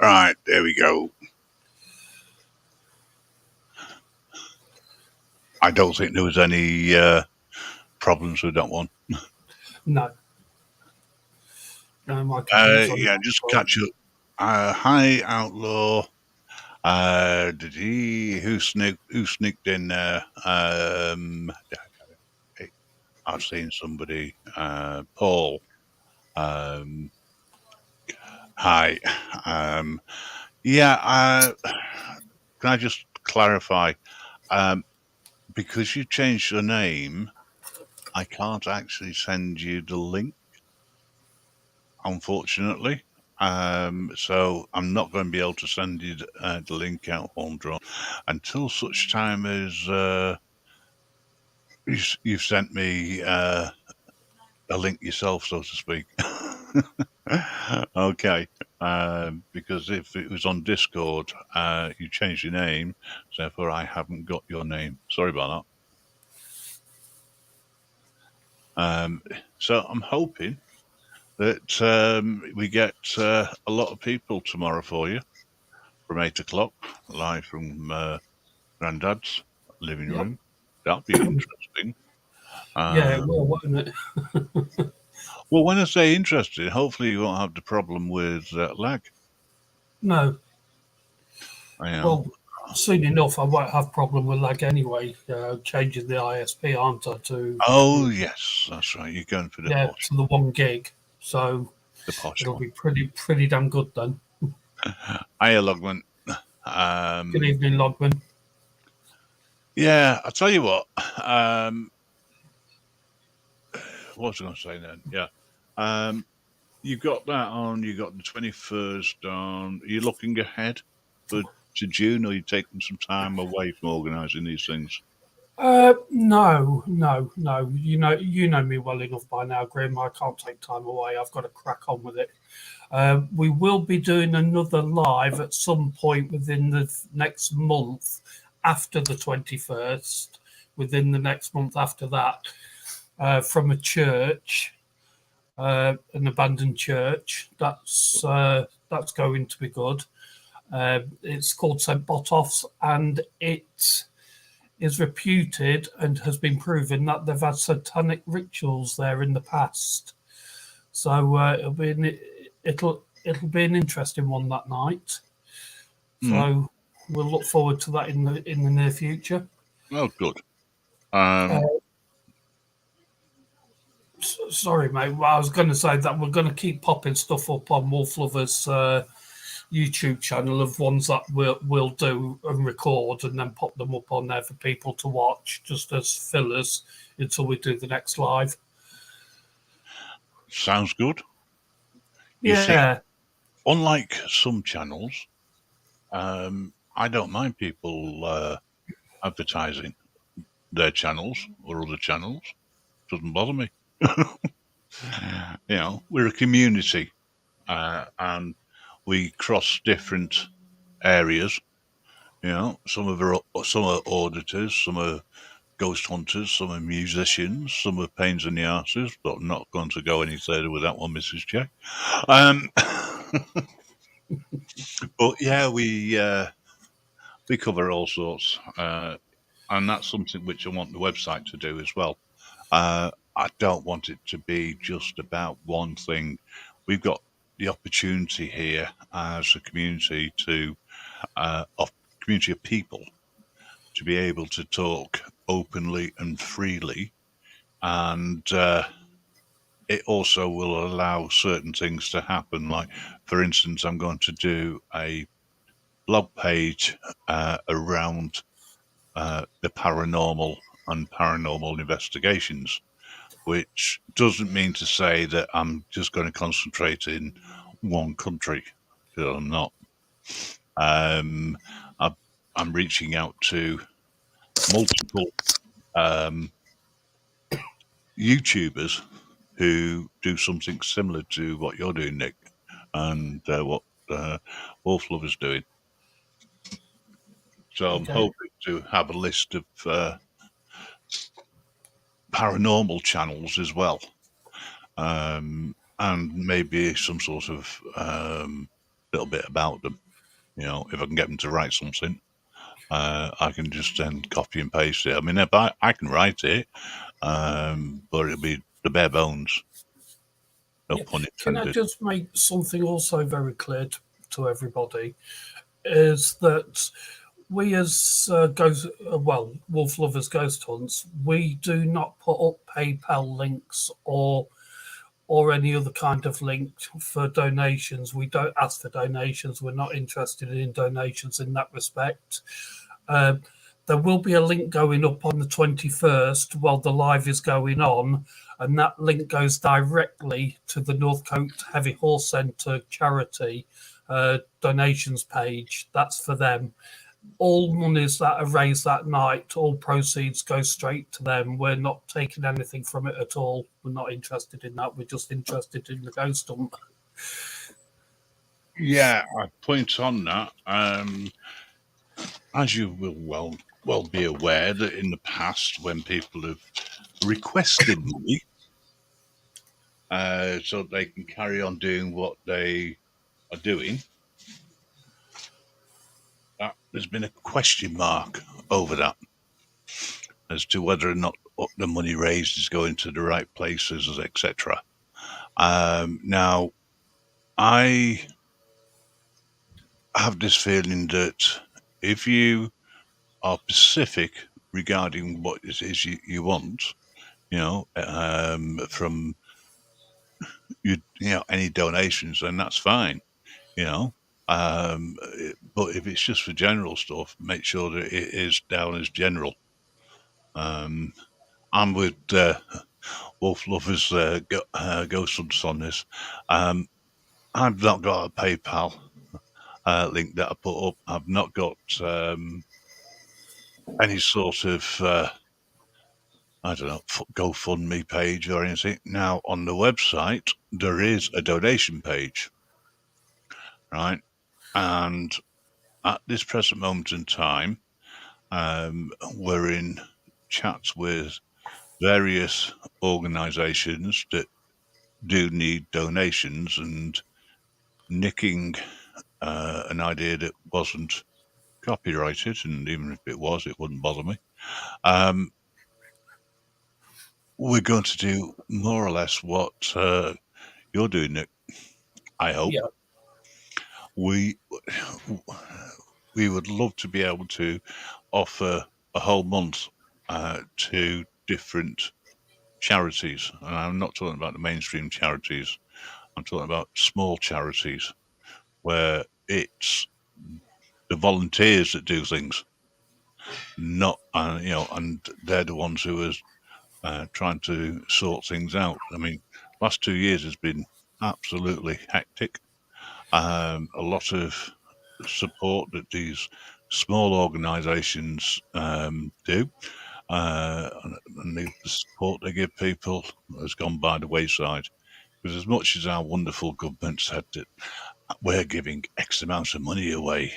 Right, there we go. I don't think there was any problems with that one. No. No, my computer's on. Yeah, just catch up. Hi, Outlaw. Who sneaked in there? I've seen somebody. Paul. Hi. Yeah. Can I just clarify? Because you changed your name, I can't actually send you the link, unfortunately. So I'm not going to be able to send you the link out on Drawn until such time as you've sent me a link yourself, so to speak. Okay. Because if it was on Discord, you changed your name, therefore I haven't got your name. Sorry about that. So I'm hoping that we get a lot of people tomorrow for you from 8 o'clock, live from Grandad's living room. That'll be interesting. Yeah, it will, won't it? Well, when I say interesting, hopefully you won't have the problem with lag. No. Well, soon enough, I won't have problem with lag anyway. Changing the ISP, aren't I? Oh yes, that's right. You're going for the posh. To the 1 gig, so the posh it'll one. be pretty damn good then. Hiya, Logman. Good evening, Logman. Yeah, I'll tell you what. What was I going to say then? Yeah. You've got that on. You got the 21st on. Are you looking ahead to June, or are you taking some time away from organising these things? No. You know me well enough by now, Grim. I can't take time away. I've got to crack on with it. We will be doing another live at some point within the next month after the 21st. Within the next month after that, from a church. An abandoned church. That's going to be good. It's called St. Botolph's, and it is reputed and has been proven that they've had satanic rituals there in the past. So it'll be an interesting one that night. So we'll look forward to that in the near future. Oh, good. Sorry, mate. Well, I was going to say that we're going to keep popping stuff up on Wolf Lovers' YouTube channel of ones that we'll do and record and then pop them up on there for people to watch just as fillers until we do the next live. Sounds good. Yeah. See, unlike some channels, I don't mind people advertising their channels or other channels. Doesn't bother me. We're a community, and we cross different areas. Some are auditors, some are ghost hunters, some are musicians, some are pains in the arses, but I'm not going to go any further with that one, Mrs. J. But yeah, we cover all sorts, and that's something which I want the website to do as well. I don't want it to be just about one thing. We've got the opportunity here as a community community of people to be able to talk openly and freely, and it also will allow certain things to happen. Like, for instance, I'm going to do a blog page around the paranormal and paranormal investigations, which doesn't mean to say that I'm just going to concentrate in one country, because I'm not. I'm reaching out to multiple YouTubers who do something similar to what you're doing, Nick, and what Wolf Lover's doing. So I'm hoping to have a list of paranormal channels as well, and maybe some sort of little bit about them. You know, if I can get them to write something, I can just then copy and paste it. I mean, if I can write it, but it'll be the bare bones. No pun Can I intended. just make something also very clear to everybody? Is that we as Wolf Lovers Ghost Hunts, we do not put up PayPal links or any other kind of link for donations. We don't ask for donations. We're not interested in donations in that respect. There will be a link going up on the 21st while the live is going on, and that link goes directly to the Northcote Heavy Horse Centre charity donations page. That's for them. All monies that are raised that night, all proceeds go straight to them. We're not taking anything from it at all. We're not interested in that. We're just interested in the ghost hunt. Yeah, I point on that. As you will well be aware that in the past, when people have requested money so they can carry on doing what they are doing, there's been a question mark over that as to whether or not the money raised is going to the right places, etc. Now, I have this feeling that if you are specific regarding what it is you want, from any donations, then that's fine, but if it's just for general stuff, make sure that it is down as general. I'm with Wolf Lovers Ghost Hunts on this. I've not got a PayPal link that I put up. I've not got any sort of I don't know, GoFundMe page or anything. Now, on the website, there is a donation page, right? And at this present moment in time, we're in chats with various organisations that do need donations, and nicking an idea that wasn't copyrighted, and even if it was, it wouldn't bother me. We're going to do more or less what you're doing, Nick. I hope. Yeah. We would love to be able to offer a whole month to different charities, and I'm not talking about the mainstream charities. I'm talking about small charities where it's the volunteers that do things, not and they're the ones who are trying to sort things out. I mean, last 2 years has been absolutely hectic. A lot of support that these small organisations do, and the support they give people has gone by the wayside. Because as much as our wonderful government said that we're giving X amount of money away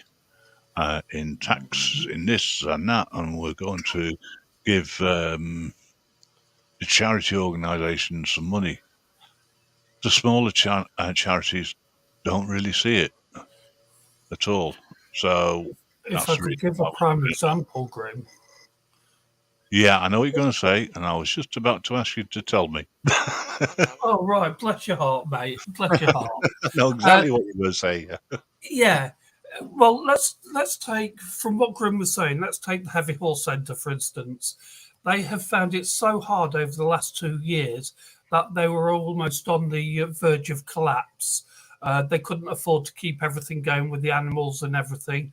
in tax, in this and that, and we're going to give the charity organisations some money, the smaller charities don't really see it at all. So if I could give a prime example, Grim. Yeah, I know what you're going to say, and I was just about to ask you to tell me. Oh, right. Bless your heart, mate. Bless your heart. I know exactly what you're going to say. Yeah. Well, let's take, from what Grim was saying, let's take the Heavy Horse Centre, for instance. They have found it so hard over the last 2 years that they were almost on the verge of collapse. They couldn't afford to keep everything going with the animals and everything.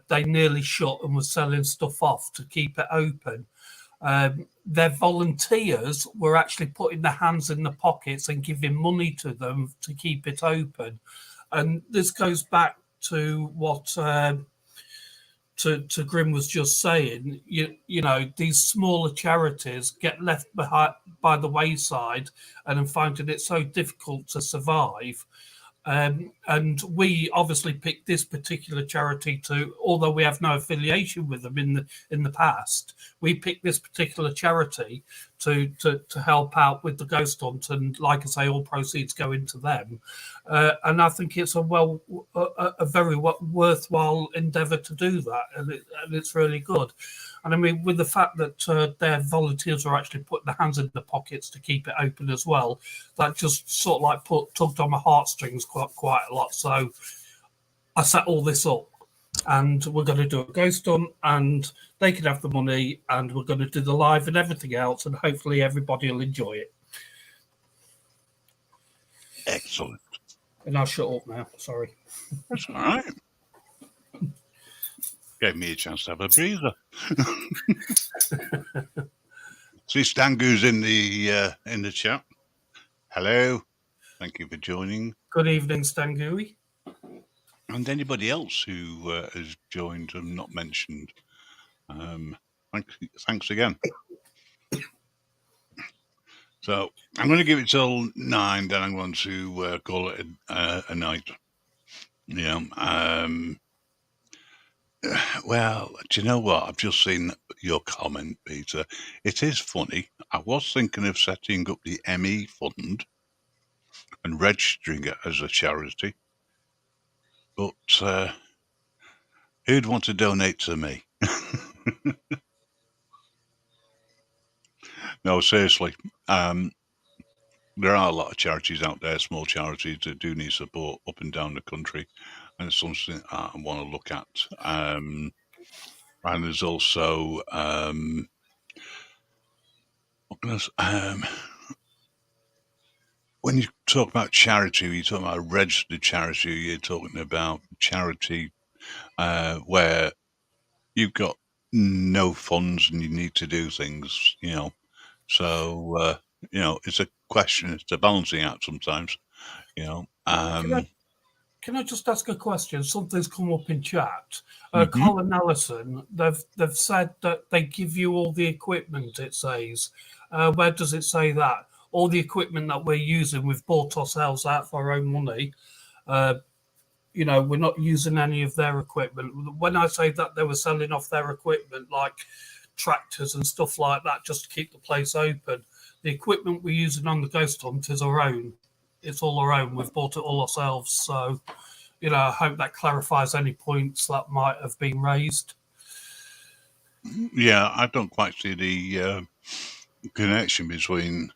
They nearly shut and were selling stuff off to keep it open. Their volunteers were actually putting their hands in the pockets and giving money to them to keep it open. And this goes back to what to Grim was just saying. You know, these smaller charities get left behind by the wayside and are finding it so difficult to survive. And we obviously picked this particular charity to, although we have no affiliation with them in the past, we picked this particular charity to help out with the ghost hunt, and like I say, all proceeds go into them. And I think it's a very worthwhile endeavour to do that, and it's really good. And I mean, with the fact that their volunteers are actually putting their hands in the pockets to keep it open as well, that just sort of like tugged on my heartstrings quite a lot. So I set all this up, and we're going to do a ghost hunt, and they can have the money, and we're going to do the live and everything else, and hopefully everybody will enjoy it. Excellent. And I'll shut up now. Sorry. That's all right. Gave me a chance to have a breather. See, Stangoo's in the chat. Hello, thank you for joining. Good evening, Stangoo. And anybody else who has joined and not mentioned, thanks again. So I'm going to give it till 9, then I'm going to call it a night. Well, do you know what? I've just seen your comment, Peter. It is funny. I was thinking of setting up the ME fund and registering it as a charity, but who'd want to donate to me? No, seriously. There are a lot of charities out there, small charities that do need support up and down the country, and it's something I want to look at. And there's also when you talk about charity, you're talking about a registered charity, you're talking about charity where you've got no funds and you need to do things, So, it's a question, it's a balancing act sometimes, Can I just ask a question? Something's come up in chat. Mhm. Colin Allison, they've said that they give you all the equipment, it says. Where does it say that? All the equipment that we're using, we've bought ourselves out for our own money. We're not using any of their equipment. When I say that they were selling off their equipment, like tractors and stuff like that, just to keep the place open, the equipment we're using on the ghost hunt is our own. It's all our own. We've bought it all ourselves. So, I hope that clarifies any points that might have been raised. Yeah, I don't quite see the connection between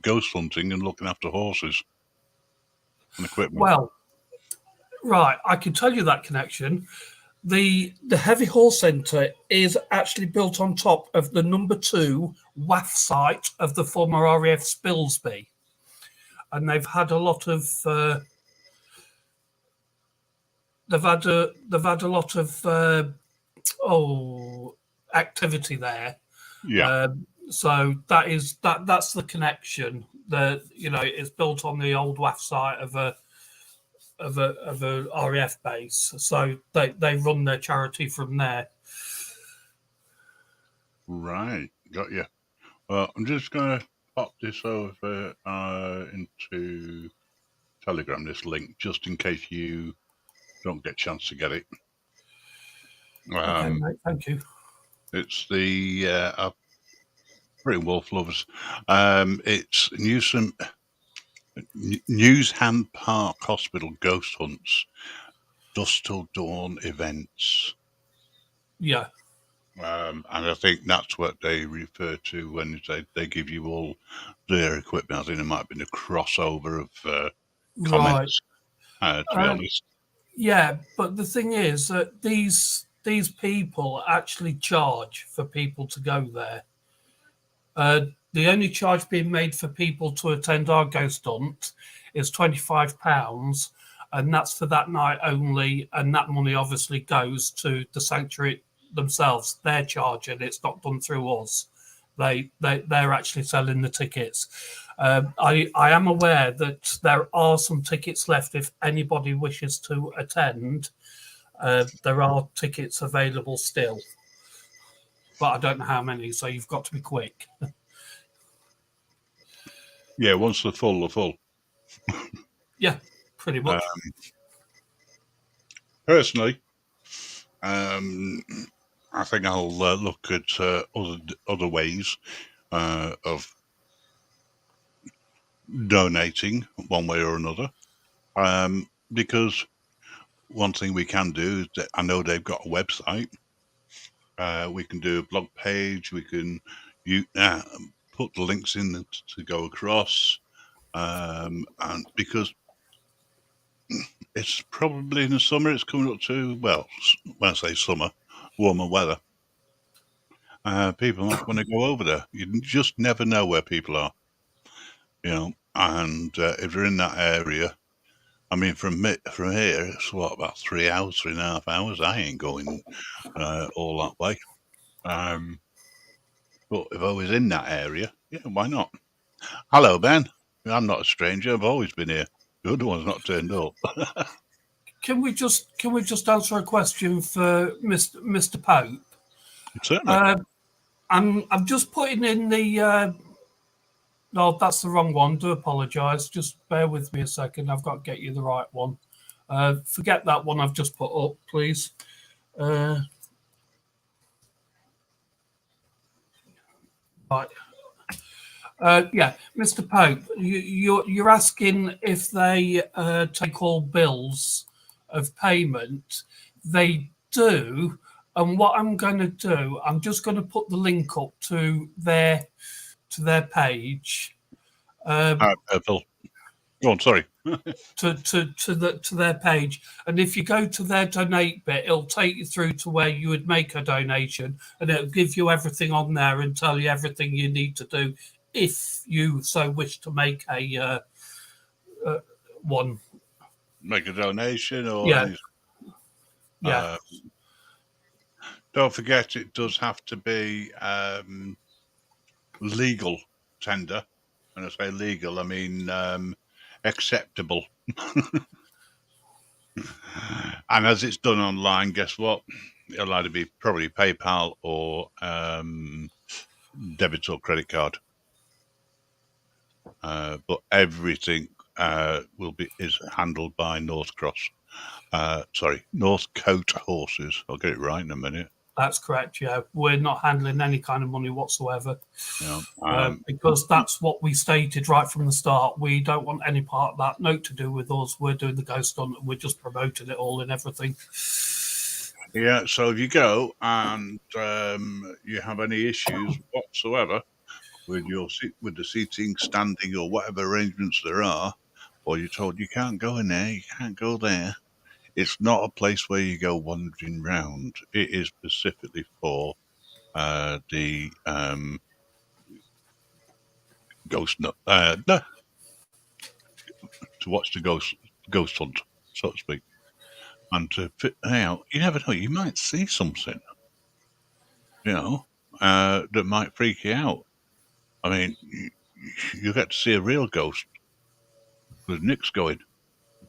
ghost hunting and looking after horses and equipment. Well, right, I can tell you that connection. The Heavy Horse Centre is actually built on top of the number 2 WAF site of the former RAF Spilsby. And they've had a lot of activity there. Yeah. So that's the connection. It's built on the old WAF site of a RAF base. So they run their charity from there. Right, got you. Well, I'm just going to pop this over into Telegram, this link, just in case you don't get a chance to get it. Okay, mate, thank you. It's the Britain Wolf Lovers. It's Newsham Park Hospital Ghost Hunts, Dusk Till Dawn events. Yeah. And I think that's what they refer to when they give you all their equipment. I think there might have been a crossover of comments, to be honest. Yeah, but the thing is that these people actually charge for people to go there. the only charge being made for people to attend our ghost hunt is £25, and that's for that night only. And that money obviously goes to the sanctuary themselves. They're charging; it's not done through us. They're actually selling the tickets. I am aware that there are some tickets left if anybody wishes to attend. There are tickets available still, but I don't know how many, so you've got to be quick. Yeah, once they're full, they're full. Yeah, pretty much. Personally, I think I'll look at other ways of donating one way or another. Because one thing we can do is that I know they've got a website. We can do a blog page. We can put the links in to go across. And because it's probably in the summer, it's coming up to, well, when I say summer, warmer weather. People might want to go over there. You just never know where people are, and if you're in that area, I mean, from here, it's about 3 hours, 3.5 hours. I ain't going all that way. But if I was in that area, yeah, why not? Hello, Ben. I'm not a stranger. I've always been here. The other one's not turned up. Can we just answer a question for Mr. Pope? Certainly. I'm just putting in the. No, that's the wrong one. Do apologise. Just bear with me a second. I've got to get you the right one. Forget that one I've just put up, please. Right. Yeah, Mr. Pope, you're asking if they take all bills of payment. They do, and what I'm going to do, I'm just going to put the link up to their page. Phil. Go on, sorry. to their page, and if you go to their donate bit, it'll take you through to where you would make a donation, and it'll give you everything on there and tell you everything you need to do if you so wish to make a one. Make a donation or yeah. Don't forget, it does have to be legal tender. When I say legal, I mean acceptable. And as it's done online, guess what? It'll either be probably PayPal or debit or credit card. But everything is handled by North Coat Horses. I'll get it right in a minute. That's correct. Yeah, we're not handling any kind of money whatsoever. Yeah. Because that's what we stated right from the start. We don't want any part of that. Note to do with us. We're doing the ghost hunt. We're just promoting it all and everything. Yeah. So if you go and you have any issues whatsoever with the seating, standing, or whatever arrangements there are, or you're told you can't go in there, you can't go there. It's not a place where you go wandering round. It is specifically for the ghost to watch the ghost hunt, so to speak, and to fit out. You never know. You might see something, that might freak you out. I mean, you get to see a real ghost with Nick's going.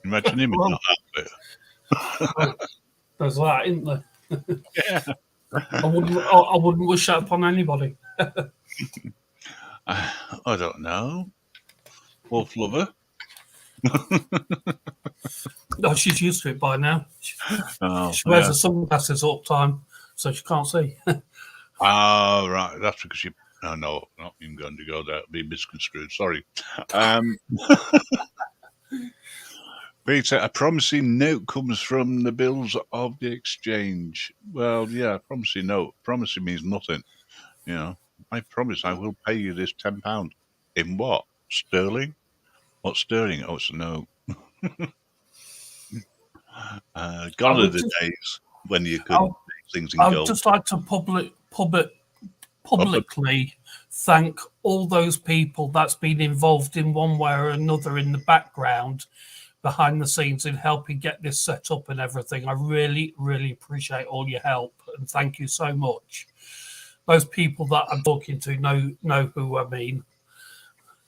Imagine him in that outfit. There's that, isn't there? Yeah. I wouldn't wish that upon anybody. I don't know. Wolf lover. No, she's used to it by now. She wears yeah. the sunglasses all the time, so she can't see. Oh, right. That's because you. No, not even going to go there. It'll be misconstrued. Sorry. Peter, a promising note comes from the bills of the exchange. Well, yeah, promising note. Promising means nothing. I promise I will pay you this £10. In what? Sterling? What's sterling? Oh, it's a note. Gone are the days when you could make things in gold. I'd just like to publicly thank all those people that's been involved in one way or another in the background, behind the scenes, in helping get this set up and everything. I really, really appreciate all your help, and thank you so much. Those people that I'm talking to know who I mean.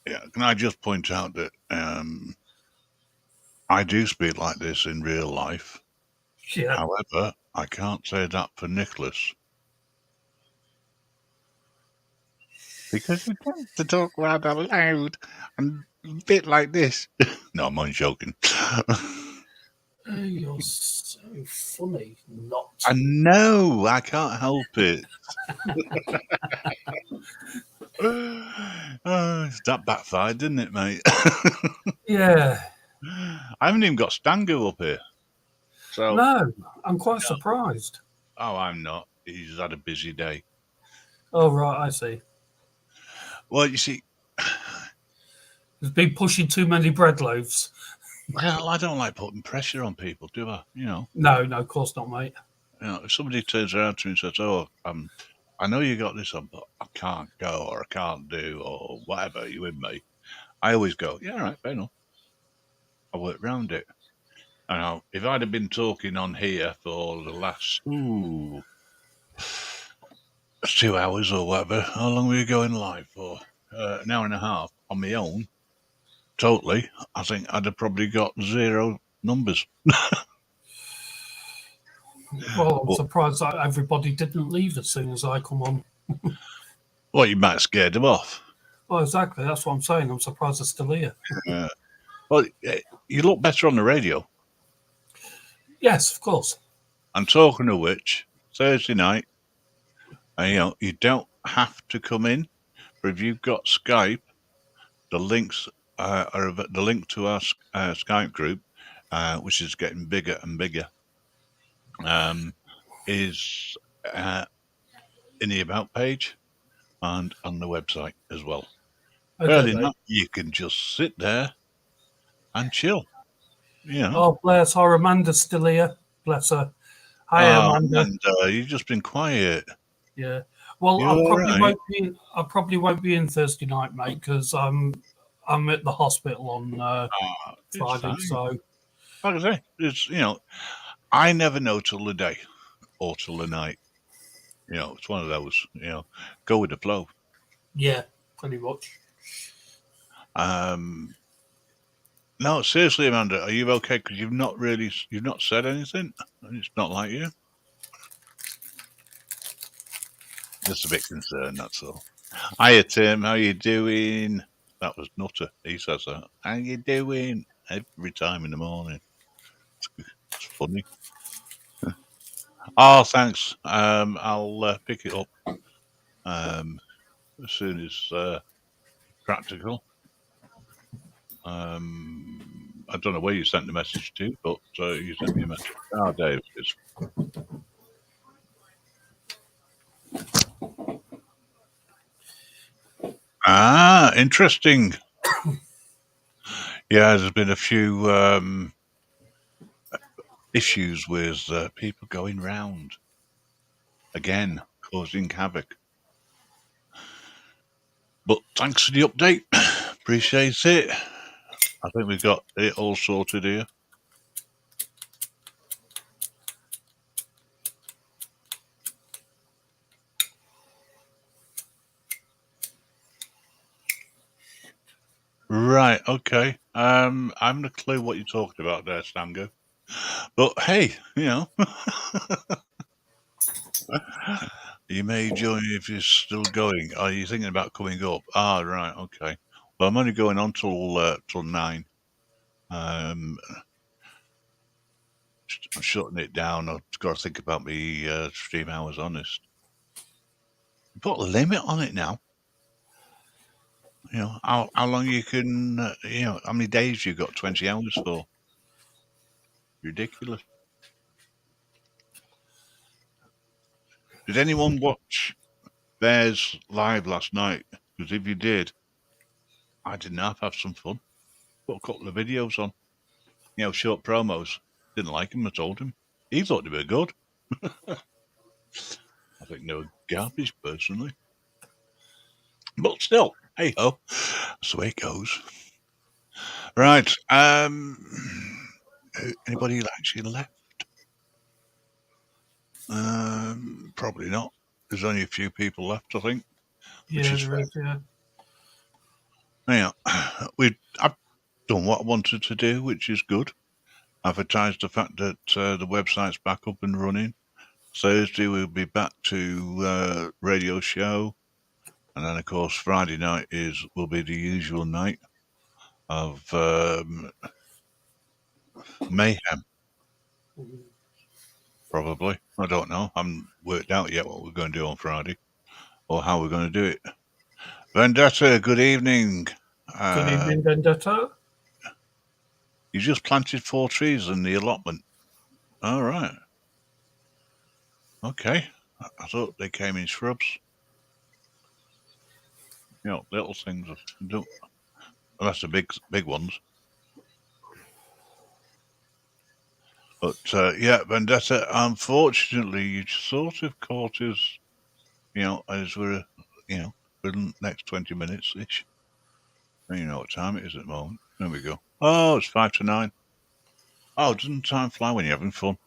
Yeah, can I just point out that I do speak like this in real life. Yeah. However, I can't say that for Nicholas. Because you tend to talk rather loud and a bit like this. No, I'm only joking. Oh, you're so funny. Not. I know, I can't help it. That backfired, didn't it, mate? Yeah. I haven't even got stangoo up here. So, No, I'm quite surprised. oh, I'm not. He's had a busy day. Oh, right, I see. Well, you see, He's been pushing too many bread loaves. well, I don't like putting pressure on people, do I? No, of course not, mate. If somebody turns around to me and says, "Oh, I know you got this on, but I can't go or I can't do or whatever, you with me?" I always go, "Yeah, all right, fair enough." I work round it. Now, if I'd have been talking on here for the last 2 hours or whatever, how long were you going live for? An hour and a half on my own, totally, I think I'd have probably got 0 numbers. Well, I'm surprised that everybody didn't leave as soon as I come on. Well, you might have scared them off. Well, exactly. That's what I'm saying. I'm surprised they're still here. Well, you look better on the radio. Yes, of course. And talking of which, Thursday night, you don't have to come in, but if you've got Skype, the links are the link to our Skype group, which is getting bigger and bigger, is in the About page and on the website as well. Okay, Early mate. enough, you can just sit there and chill. Oh, bless her. Amanda's still here. Bless her. Hi, Amanda. And you've just been quiet. Yeah. Well, You're I probably won't be in Thursday night, mate, because I'm at the hospital on Friday. fine. So, Like I say, it's I never know till the day or till the night. It's one of those. Go with the flow. yeah, pretty much. No, seriously, Amanda, are you okay? Because you've not said anything. It's not like you. Just a bit concerned, that's all. Hiya, Tim. How you doing? That was Nutter. He says that. How you doing? Every time in the morning. It's funny. Oh, thanks. I'll pick it up as soon as practical. I don't know where you sent the message to, but you sent me a message. Oh, Dave. Interesting. Yeah, there's been a few issues with people going round again, causing havoc. But thanks for the update. Appreciate it. I think we've got it all sorted here. Right, okay. I haven't a clue what you're talking about there, Stangoo. But hey, you may join if you're still going. Are you thinking about coming up? Ah, right, okay. Well, I'm only going on till 9. I'm shutting it down. I've got to think about me stream hours, honest. Put a limit on it now. How long you can, how many days you got 20 hours for. Ridiculous. Did anyone watch Bears live last night? Because if you did, I didn't have some fun. Put a couple of videos on. Short promos. Didn't like him, I told him. He thought they were good. I think they were garbage, personally. But still, hey ho, that's the way it goes. Right. Anybody actually left? Probably not. There's only a few people left, I think. Yeah, there is. Yeah. I've done what I wanted to do, which is good. Advertised the fact that the website's back up and running. Thursday we'll be back to radio show, and then of course Friday night will be the usual night of mayhem. Probably, I don't know. I haven't worked out yet what we're going to do on Friday or how we're going to do it. Vendetta, good evening. Good evening, Vendetta. You just planted 4 trees in the allotment. All right. Okay. I thought they came in shrubs. You know, little things. Unless the big ones. But yeah, Vendetta, unfortunately, you sort of caught us, as we're, for the next 20 minutes-ish. You know what time it is at the moment. There we go. Oh, it's 5 to 9. Oh, doesn't time fly when you're having fun?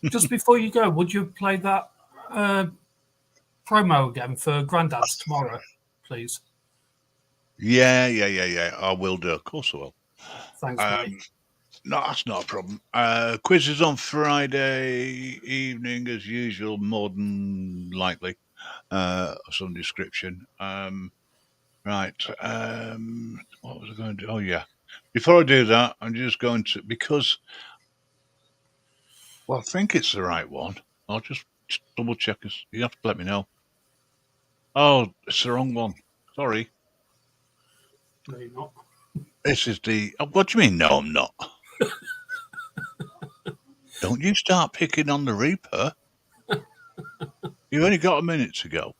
Just before you go, would you play that promo again for Grandad's tomorrow, please? Yeah. I will do. Of course I will. Thanks, mate. No, that's not a problem. Quizzes on Friday evening, as usual, more than likely. Some description. Right. What was I going to do? Oh, yeah. Before I do that, I'm just going to, because, well, I think it's the right one. I'll just double check this. You have to let me know. Oh, it's the wrong one. Sorry. No, you're not. This is the, what do you mean? No, I'm not. Don't you start picking on the Reaper. You've only got a minute to go.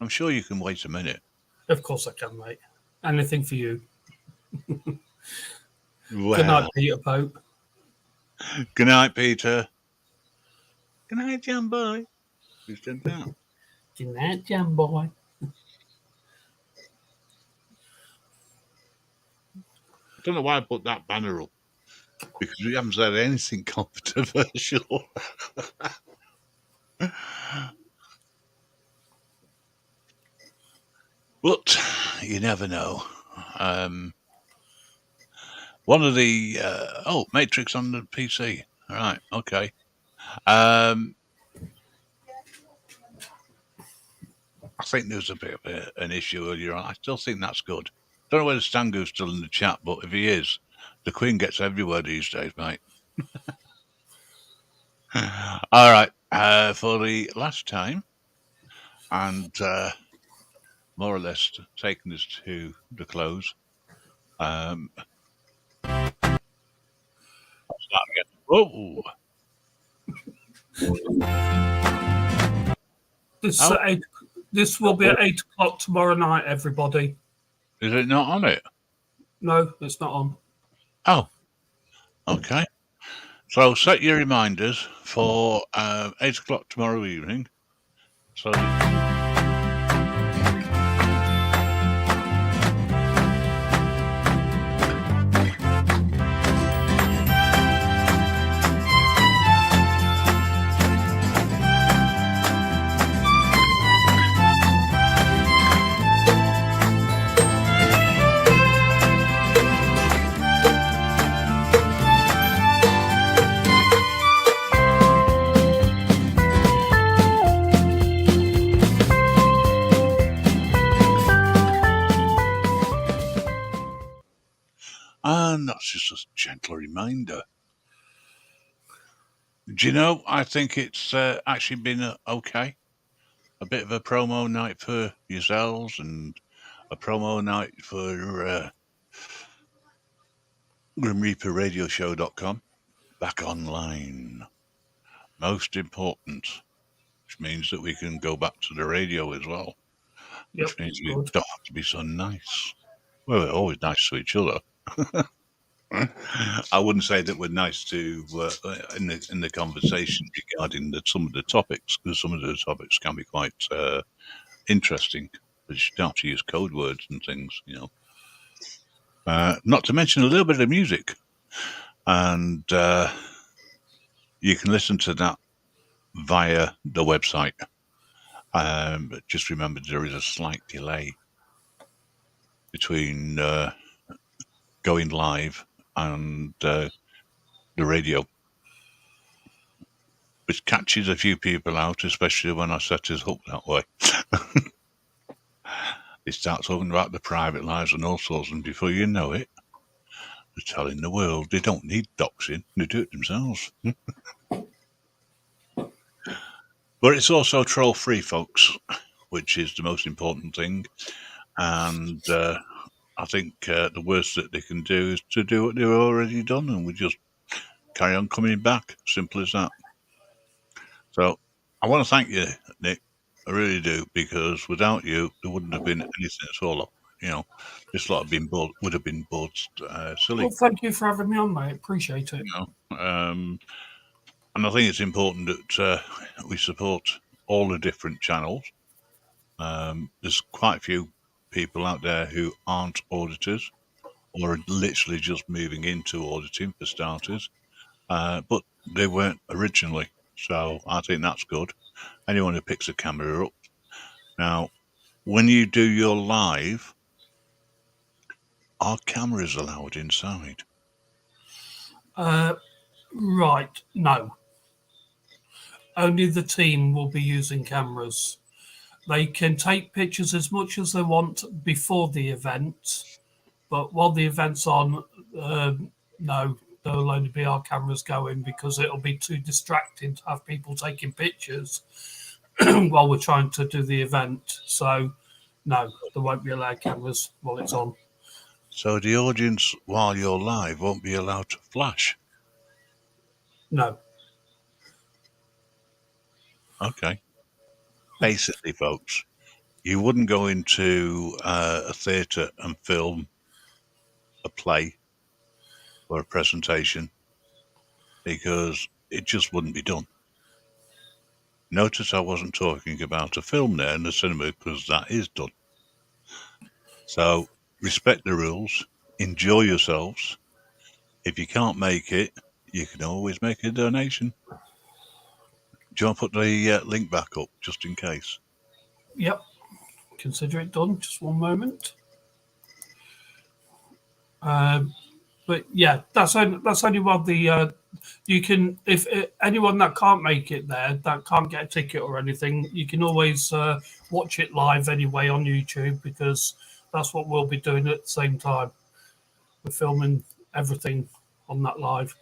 I'm sure you can wait a minute. Of course I can, mate. Anything for you. Well, good night, Peter Pope. Good night, Peter. Good night, Jam Boy. Who's done that? Good night, Jam Boy. I don't know why I put that banner up, because we haven't said anything controversial. But you never know. One of the Matrix on the PC. All right, okay. I think there was a bit of an issue earlier on. I still think that's good. Don't know whether Stangoo's still in the chat, but if he is, the Queen gets everywhere these days, mate. All right, for the last time, and more or less taking us to the close. Whoa! This will be at 8 o'clock tomorrow night, everybody. Is it not on it? No, it's not on. Oh, okay. So set your reminders for 8 o'clock tomorrow evening. So. And that's just a gentle reminder. Do you know, I think it's actually been okay. A bit of a promo night for yourselves and a promo night for grimreaperradioshow.com. Back online. Most important. Which means that we can go back to the radio as well. Which means we don't have to be so nice. Well, we're always nice to each other. I wouldn't say that we're nice to in the conversation regarding some of the topics, because some of the topics can be quite interesting, but you don't have to use code words and things, Not to mention a little bit of music. And you can listen to that via the website. But just remember there is a slight delay between going live and the radio, which catches a few people out, especially when I set it up that way. They start talking about the private lives and all sorts, and before you know it, they're telling the world they don't need doxing, they do it themselves. But it's also troll-free, folks, which is the most important thing. And I think the worst that they can do is to do what they've already done, and we just carry on coming back. Simple as that. So I want to thank you, Nick. I really do, because without you, there wouldn't have been anything at all. This lot would have been bored silly. Well, thank you for having me on, mate. Appreciate it. And I think it's important that we support all the different channels. There's quite a few people out there who aren't auditors or are literally just moving into auditing for starters, but they weren't originally. So I think that's good. Anyone who picks a camera up. Now, when you do your live, are cameras allowed inside? Right, no. Only the team will be using cameras. They can take pictures as much as they want before the event, but while the event's on, no, there'll only be our cameras going because it'll be too distracting to have people taking pictures while we're trying to do the event. So, no, there won't be allowed cameras while it's on. So the audience, while you're live, won't be allowed to flash? No. Okay. Basically, folks, you wouldn't go into a theatre and film a play or a presentation because it just wouldn't be done. Notice I wasn't talking about a film there in the cinema because that is done. So respect the rules, enjoy yourselves. If you can't make it, you can always make a donation. Do you want to put the link back up just in case? Yep. Consider it done. Just one moment. But yeah, that's only one the you can, if anyone that can't make it there, that can't get a ticket or anything, you can always watch it live anyway on YouTube, because that's what we'll be doing at the same time. We're filming everything on that live.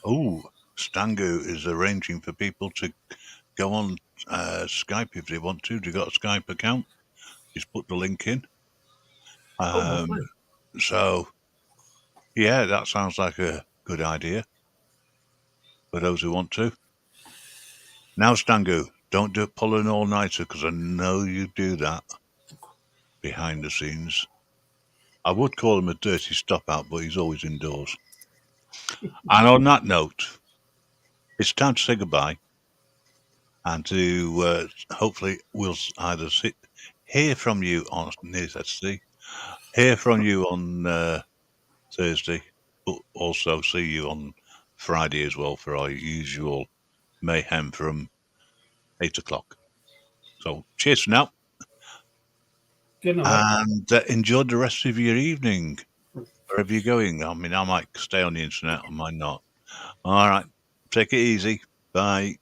Oh, Stangoo is arranging for people to go on Skype if they want to. They've got a Skype account. He's put the link in. So, yeah, that sounds like a good idea for those who want to. Now, Stangoo, don't pull an all-nighter, because I know you do that behind the scenes. I would call him a dirty stop-out, but he's always indoors. And on that note, it's time to say goodbye, and to hopefully we'll either hear from you on Thursday, but also see you on Friday as well for our usual mayhem from 8 o'clock. So cheers for now. Good night. And enjoy the rest of your evening, wherever you're going. I mean, I might stay on the internet, I might not. All right, take it easy. Bye.